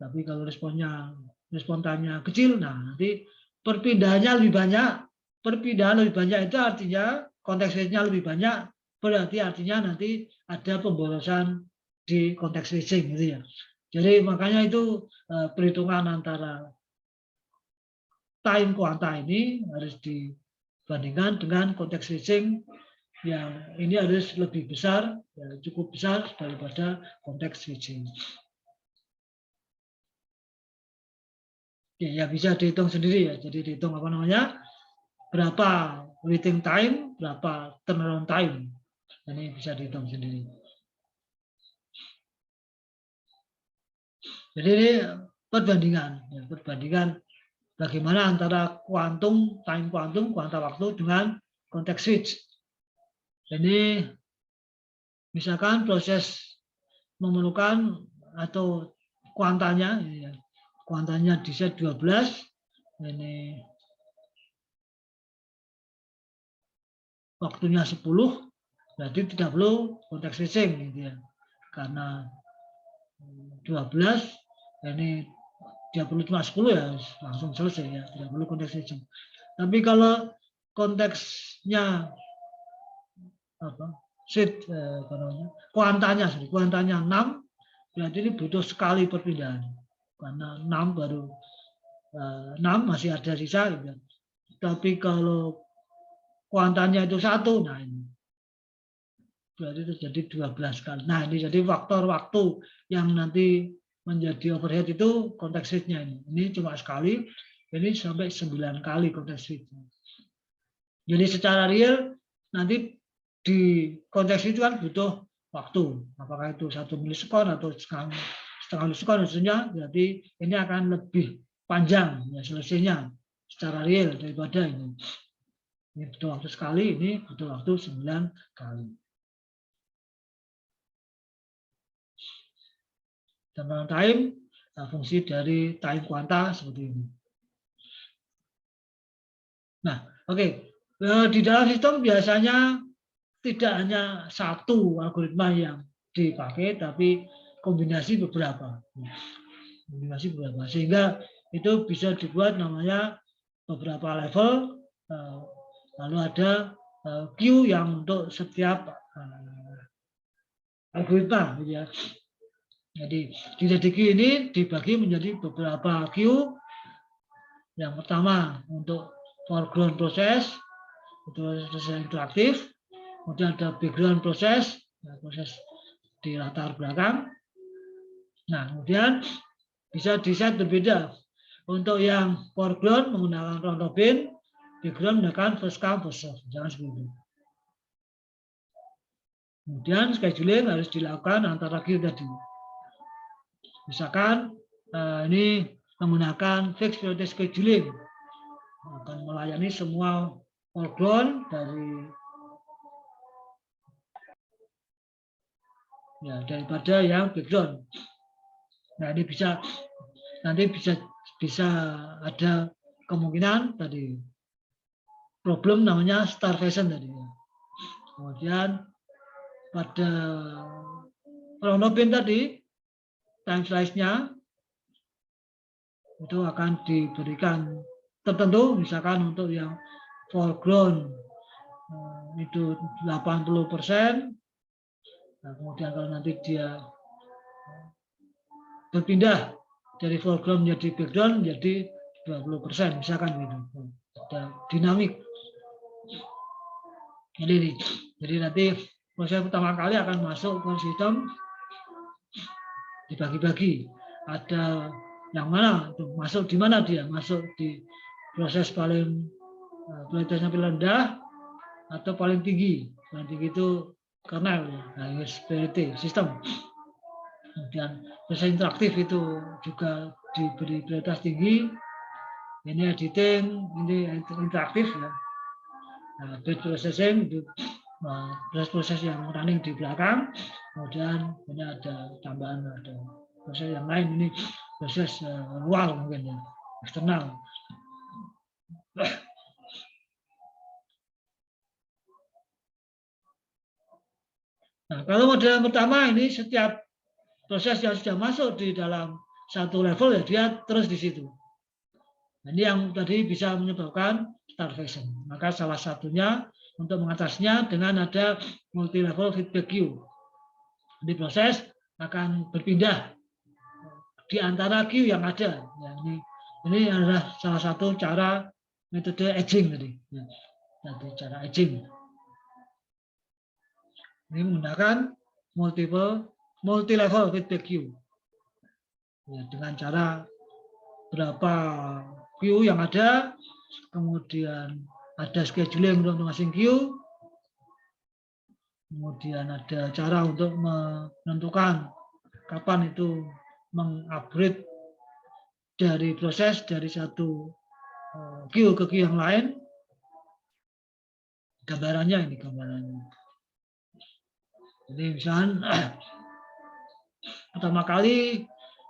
A: Tapi kalau respon time-nya kecil, nah nanti perpindahannya lebih banyak. Perpindahan lebih banyak itu artinya konteks switch-nya lebih banyak, berarti artinya nanti ada pemborosan di konteks switching gitu ya. Jadi makanya itu perhitungan antara time kuanta ini harus dibandingkan dengan konteks switching yang ini harus lebih besar, ya, cukup besar daripada konteks switching. Ya bisa dihitung sendiri ya. Jadi dihitung apa namanya, berapa waiting time, berapa turnaround time. Ini bisa dihitung sendiri. Jadi ini perbandingan, ya, perbandingan bagaimana antara time kuantum, kuanta waktu dengan konteks switch. Ini misalkan proses memerlukan atau kuantanya, ya, kuantanya di set 12, ini waktunya 10, berarti tidak perlu konteks switching gitu ya. Karena 12, ini dia perlu cuma 10 ya langsung selesai ya, tidak perlu konteks switching. Tapi kalau konteksnya apa? Kuantanya 6, berarti ini butuh sekali perpindahan. Karena 6 baru 6 masih ada sisa gitu. Tapi kalau kuantanya itu 1, nah ini berarti terjadi 12 kali. Nah ini jadi faktor waktu yang nanti menjadi overhead itu konteks switch-nya ini. Ini cuma sekali, ini sampai 9 kali konteks switch-nya. Jadi secara real nanti di konteks itu kan butuh waktu. Apakah itu 1 milisekund atau setengah milisekund maksudnya, berarti ini akan lebih panjang ya selesainya secara real daripada ini. Ini butuh waktu sekali, ini butuh waktu 9 kali. Turnaround time, fungsi dari time kuanta seperti ini. Nah, oke. Di dalam sistem biasanya tidak hanya satu algoritma yang dipakai, tapi kombinasi beberapa. Sehingga itu bisa dibuat namanya beberapa level, lalu ada queue yang untuk setiap algoritma, gitu ya. Jadi di DDQ ini dibagi menjadi beberapa queue. Yang pertama untuk foreground proses, itu proses interaktif. Kemudian ada background proses, proses di latar belakang. Nah, kemudian bisa di-set berbeda. Untuk yang foreground menggunakan round robin, background menggunakan first come first serve. Jangan seperti itu. Kemudian scheduling harus dilakukan antara queue tadi. Misalkan ini menggunakan fixed priority scheduling, akan melayani semua foreground daripada yang background. Nah ini nanti bisa ada kemungkinan tadi problem namanya starvation tadi. Kemudian pada round robin tadi time slice-nya itu akan diberikan tertentu, misalkan untuk yang foreground itu 80%. Nah, kemudian kalau nanti dia berpindah dari foreground menjadi background menjadi 20%, misalkan gitu. Ada dinamik. Jadi nanti proses pertama kali akan masuk ke sistem dibagi-bagi. Ada yang mana itu masuk di mana dia? Masuk di proses prioritasnya paling rendah atau paling tinggi. Paling tinggi itu kernel, priority sistem. Kemudian proses interaktif itu juga diberi prioritas tinggi. Ini editing, ini interaktif ya. Nah, batch processing itu proses yang running di belakang. Kemudian ini ada tambahan, ada proses yang lain, ini proses luar mungkin ya, eksternal. Nah, kalau model pertama ini setiap proses yang sudah masuk di dalam satu level ya dia terus di situ. Nah, ini yang tadi bisa menyebabkan starvation. Maka salah satunya untuk mengatasinya dengan ada multi level feedback queue. Di proses akan berpindah di antara queue yang ada. Ya, ini adalah salah satu cara metode aging tadi. Ya, cara aging. Ini menggunakan multi level feedback queue. Ya, dengan cara berapa queue yang ada, kemudian ada scheduling untuk masing-masing queue, kemudian ada cara untuk menentukan kapan itu mengupgrade dari proses dari satu queue ke queue yang lain. Gambarannya ini gambarannya. Jadi misalnya pertama kali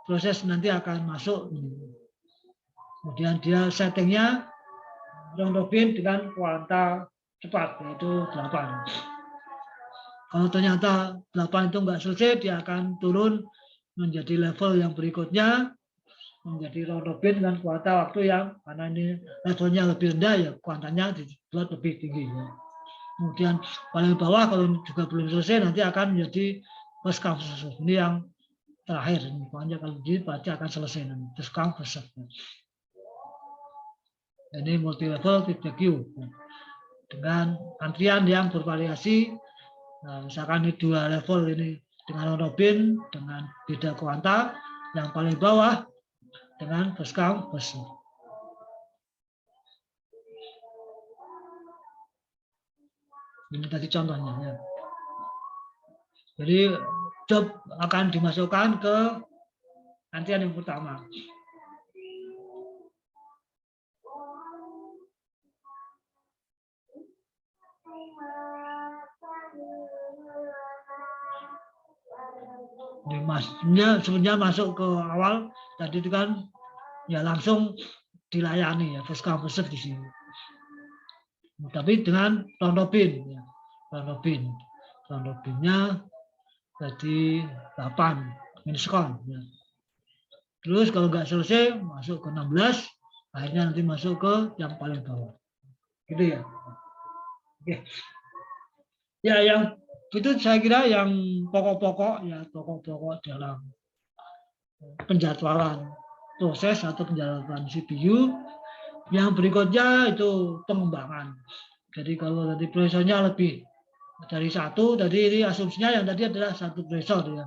A: proses nanti akan masuk, kemudian dia settingnya round robin dengan kuanta cepat yaitu 8. Kalau ternyata 8 itu enggak selesai, dia akan turun menjadi level yang berikutnya, menjadi round robin dengan kuota waktu yang, karena ini levelnya lebih rendah ya kuantanya dibuat lebih tinggi. Ya. Kemudian paling bawah kalau juga belum selesai nanti akan menjadi first come first serve. Ini yang terakhir, ini pokoknya kalau pasti akan selesai nanti first come first serve. Ini multi level feedback queue dengan antrian yang bervariasi. Nah, misalkan ini 2 level ini dengan robin dengan beda kuanta, yang paling bawah dengan first come first serve. Ini tadi contohnya ya. Jadi job akan dimasukkan ke antrian yang pertama. Sebenarnya masuk ke awal tadi itu kan ya langsung dilayani ya first come first serve di sini. Tapi dengan round robin ya. Round robinnya jadi 8 minskon ya. Terus kalau nggak selesai masuk ke 16, akhirnya nanti masuk ke yang paling bawah. Gitu ya. Oke. Ya yang itu saya kira yang pokok-pokok ya, pokok-pokok dalam penjadwalan proses atau penjadwalan CPU. Yang berikutnya itu pengembangan. Jadi kalau tadi prosesornya lebih dari satu, tadi ini asumsinya yang tadi adalah satu prosesor ya,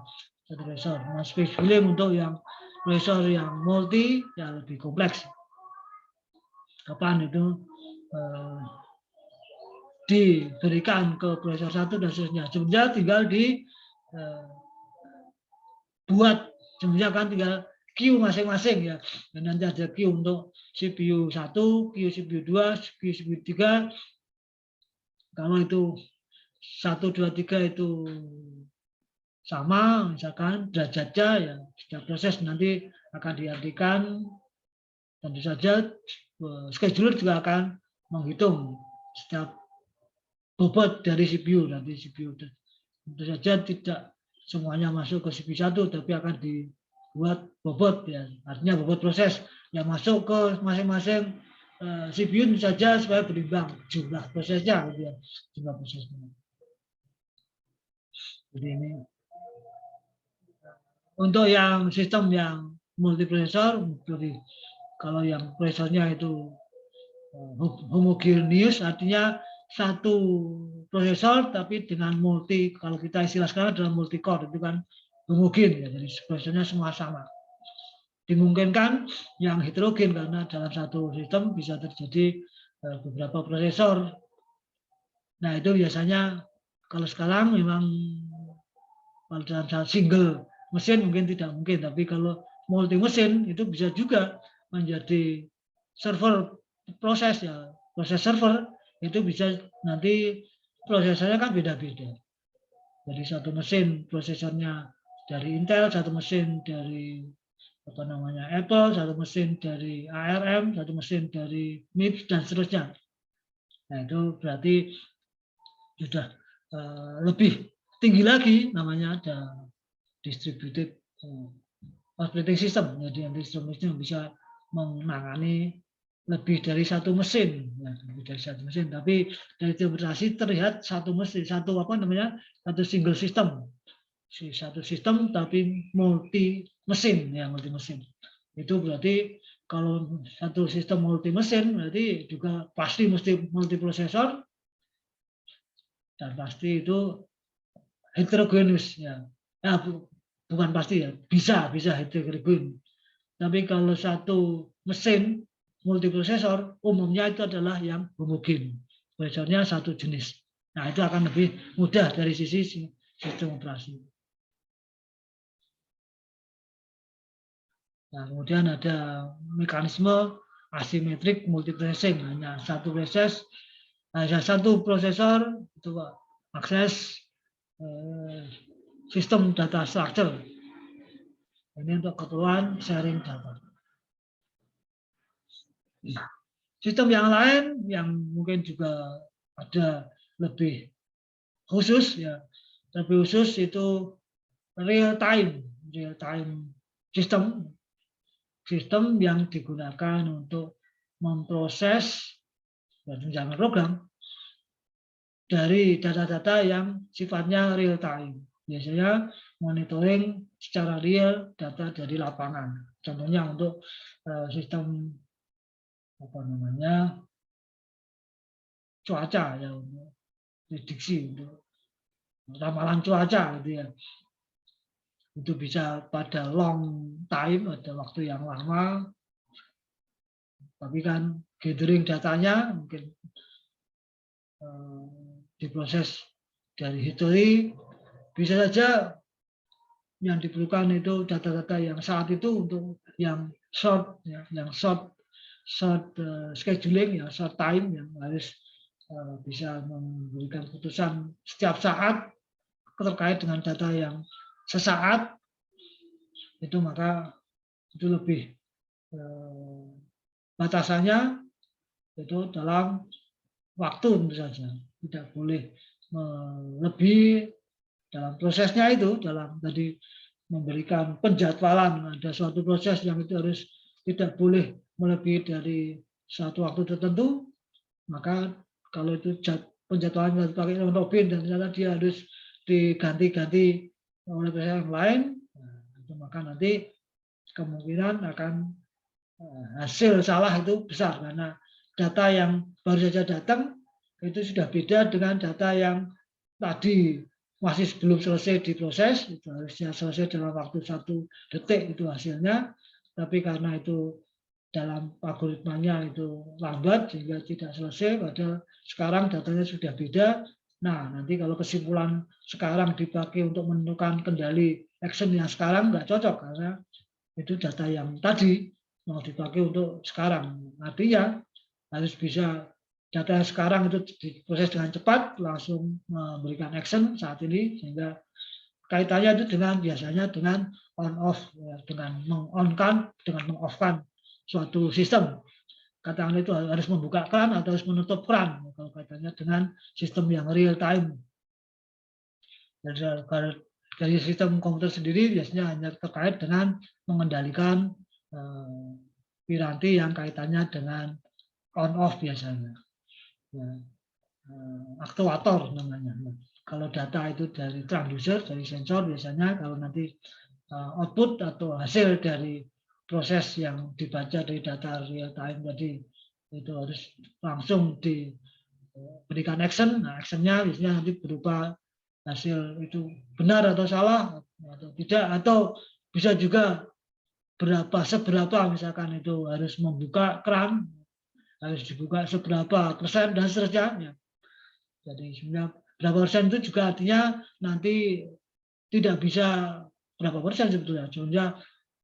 A: satu prosesor. Nah, scheduling untuk yang prosesor yang multi ya lebih kompleks. Kapan itu diberikan ke prosesor satu dan seterusnya. Sebenarnya tinggal dibuat, sebenarnya kan tinggal queue masing-masing ya. Dan nanti ada queue untuk CPU 1, queue CPU 2, queue CPU 3. Kalau itu 1, 2, 3 itu sama, misalkan derajatnya ya, setiap proses nanti akan diartikan. Tentu saja scheduler juga akan menghitung setiap bobot dari CPU nanti CPU. Tentu saja tidak semuanya masuk ke CPU 1, tapi akan dibuat bobot ya, artinya bobot proses yang masuk ke masing-masing CPU saja supaya berimbang jumlah prosesnya, gitu ya, jumlah prosesnya. Jadi ini untuk yang sistem yang multiprosesor, kalau yang prosesornya itu homogeneous, artinya satu prosesor tapi dengan multi, kalau kita istilah sekarang adalah multi core, itu kan homogen ya, jadi prosesornya semua sama. Dimungkinkan yang heterogen karena dalam satu sistem bisa terjadi beberapa prosesor. Nah itu biasanya kalau sekarang memang kalau dalam single mesin mungkin tidak mungkin, tapi kalau multi mesin itu bisa juga menjadi server proses ya, proses server itu bisa nanti prosesornya kan beda-beda. Jadi satu mesin prosesornya dari Intel, satu mesin dari apa namanya Apple, satu mesin dari ARM, satu mesin dari MIPS dan seterusnya. Nah itu berarti sudah lebih tinggi lagi, namanya ada distributed operating system. Jadi nanti sistem itu bisa menangani lebih dari satu mesin, ya, lebih dari satu mesin. Tapi dari operasi terlihat satu mesin, satu single system, satu sistem tapi multi mesin, ya multi mesin. Itu berarti kalau satu sistem multi mesin berarti juga pasti mesti multi prosesor dan pasti itu heterogeneous, ya. Bukan pasti, ya, bisa heterogeneous. Tapi kalau satu mesin multiprosesor umumnya itu adalah yang homogen, prosesornya satu jenis. Nah, itu akan lebih mudah dari sisi sistem operasi. Nah, kemudian ada mekanisme asimetrik multiprocessing, hanya satu prosesor itu akses sistem data structure. Ini untuk keperluan sharing data. Sistem yang lain yang mungkin juga ada lebih khusus, ya, lebih khusus itu real time sistem yang digunakan untuk memproses dan menjalankan program dari data-data yang sifatnya real time. Biasanya monitoring secara real data dari lapangan. Contohnya untuk sistem cuaca, ya, untuk prediksi, untuk ramalan cuaca gitu, ya. Itu bisa pada long time, ada waktu yang lama. Tapi kan gathering datanya mungkin diproses dari history, bisa saja yang diperlukan itu data-data yang saat itu untuk yang short, ya, yang short scheduling, ya, short time, yang harus bisa memberikan putusan setiap saat terkait dengan data yang sesaat, itu maka itu lebih batasannya itu dalam waktu tentu saja, tidak boleh lebih dalam prosesnya itu, dalam tadi memberikan penjadwalan ada suatu proses yang itu harus tidak boleh melebihi dari suatu waktu tertentu, maka kalau itu penjadwalan dipakai Robin dan ternyata dia harus diganti-ganti oleh proses yang lain, itu maka nanti kemungkinan akan hasil salah itu besar karena data yang baru saja datang itu sudah beda dengan data yang tadi masih belum selesai diproses, itu harusnya selesai dalam waktu 1 detik itu hasilnya, tapi karena itu dalam algoritmanya itu lambat sehingga tidak selesai, padahal sekarang datanya sudah beda. Nah, nanti kalau kesimpulan sekarang dipakai untuk menentukan kendali action yang sekarang nggak cocok karena itu data yang tadi mau dipakai untuk sekarang. Artinya harus bisa data sekarang itu diproses dengan cepat, langsung memberikan action saat ini, sehingga kaitannya itu dengan biasanya dengan on off, dengan meng-on-kan, dengan meng-off-kan suatu sistem. Katakanlah itu harus membuka keran atau harus menutup keran, kalau kaitannya dengan sistem yang real time. Dari sistem komputer sendiri biasanya hanya terkait dengan mengendalikan piranti yang kaitannya dengan on off biasanya. Ya, aktuator namanya. Kalau data itu dari transducer, dari sensor biasanya, kalau nanti output atau hasil dari proses yang dibaca dari data real time tadi itu harus langsung diberikan action. Nah, actionnya biasanya nanti berupa hasil itu benar atau salah atau tidak, atau bisa juga seberapa misalkan itu harus membuka keran, harus dibuka seberapa persen dan seterusnya. Jadi sebenarnya berapa persen itu juga artinya nanti tidak bisa berapa persen sebetulnya. Sebenarnya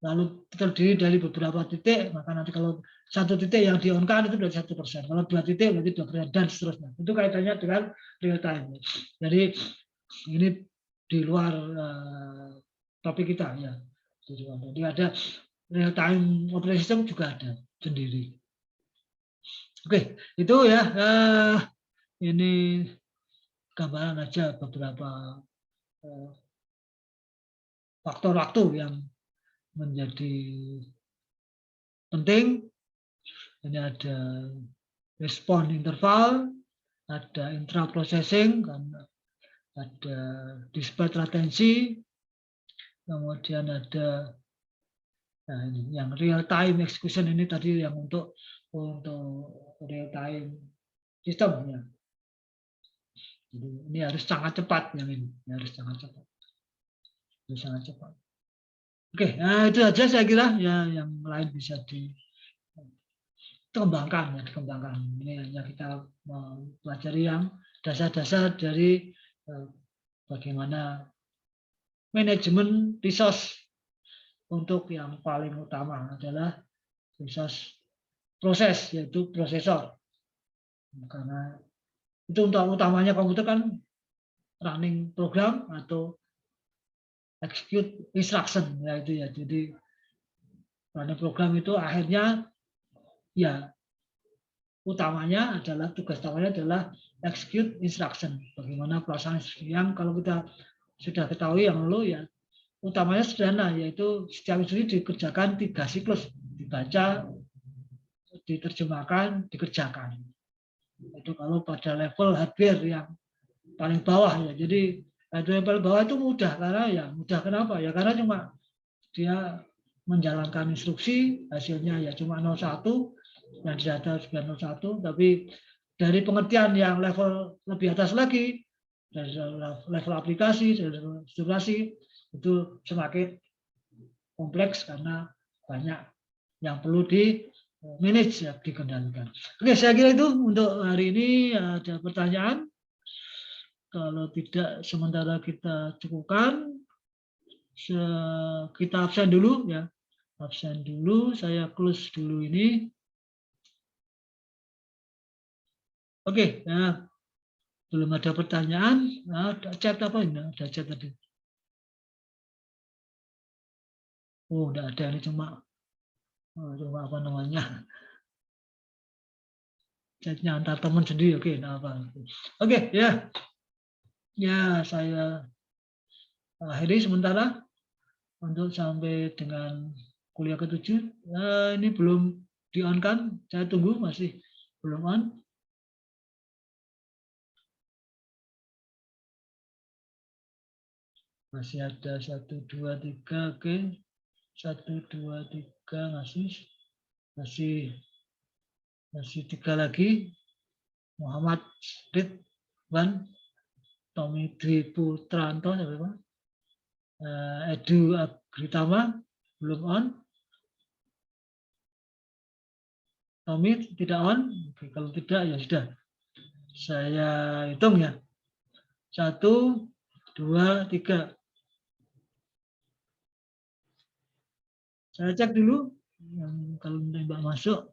A: lalu terdiri dari beberapa titik, maka nanti kalau satu titik yang di-on-kan itu berarti 1%. Kalau 2 titik berarti 2% dan seterusnya. Itu kaitannya dengan real time. Jadi ini di luar topik kita, ya. Jadi ada real time operating system juga ada sendiri. Oke, itu ya. Ini gambaran aja beberapa faktor waktu yang menjadi penting. Ini ada respon interval, ada intra-processing, ada dispatch latency, kemudian ada ini yang real time execution, ini tadi yang untuk real time sistem ya. Jadi ini harus sangat cepat, yang ini harus sangat cepat. Harus sangat cepat. Oke, nah itu aja saya kira ya, yang lain bisa dikembangkan ya, dikembangkan. Ini hanya kita mempelajari yang dasar-dasar dari bagaimana manajemen resource. Untuk yang paling utama adalah resource proses, yaitu prosesor. Karena itu untuk utamanya komputer kan running program atau execute instruction, ya itu ya. Jadi running program itu akhirnya ya utamanya adalah, tugas utamanya adalah execute instruction. Bagaimana pelaksanaan yang kalau kita sudah ketahui yang lalu ya, utamanya sederhana, yaitu setiap instruksi dikerjakan 3 siklus, dibaca, diterjemahkan, dikerjakan. Itu kalau pada level hardware yang paling bawah ya. Jadi hardware yang paling bawah itu mudah, karena ya mudah kenapa? Ya karena cuma dia menjalankan instruksi, hasilnya ya cuma 01, yang didata 901, tapi dari pengertian yang level lebih atas lagi, dari level aplikasi, dari level instruksi, itu semakin kompleks karena banyak yang perlu di manage ya, dikendalikan. Oke, saya kira itu untuk hari ini. Ada pertanyaan? Kalau tidak, sementara kita cukupkan. Kita absen dulu ya. Absen dulu, saya close dulu ini. Oke, ya. Belum ada pertanyaan. Nah, ada chat apa ini? Ada chat tadi. Oh, enggak ada, ini cuma apa namanya? Chatnya antar teman sendiri. Oke, nah apa? Oke, ya. Ya, saya akhiri sementara untuk sampai dengan kuliah ke-7. Ini belum di-on kan? Saya tunggu, masih belum on. Masih ada 1, 2, 3, oke. 1, 2, 3 masih 3 lagi. Muhammad Ridwan, Tommy Dwi Putranto, Edu Agritama belum on. Tommy tidak on. Oke, kalau tidak ya sudah. Saya hitung ya. 1, 2, 3. Saya cek dulu kalau nembak masuk.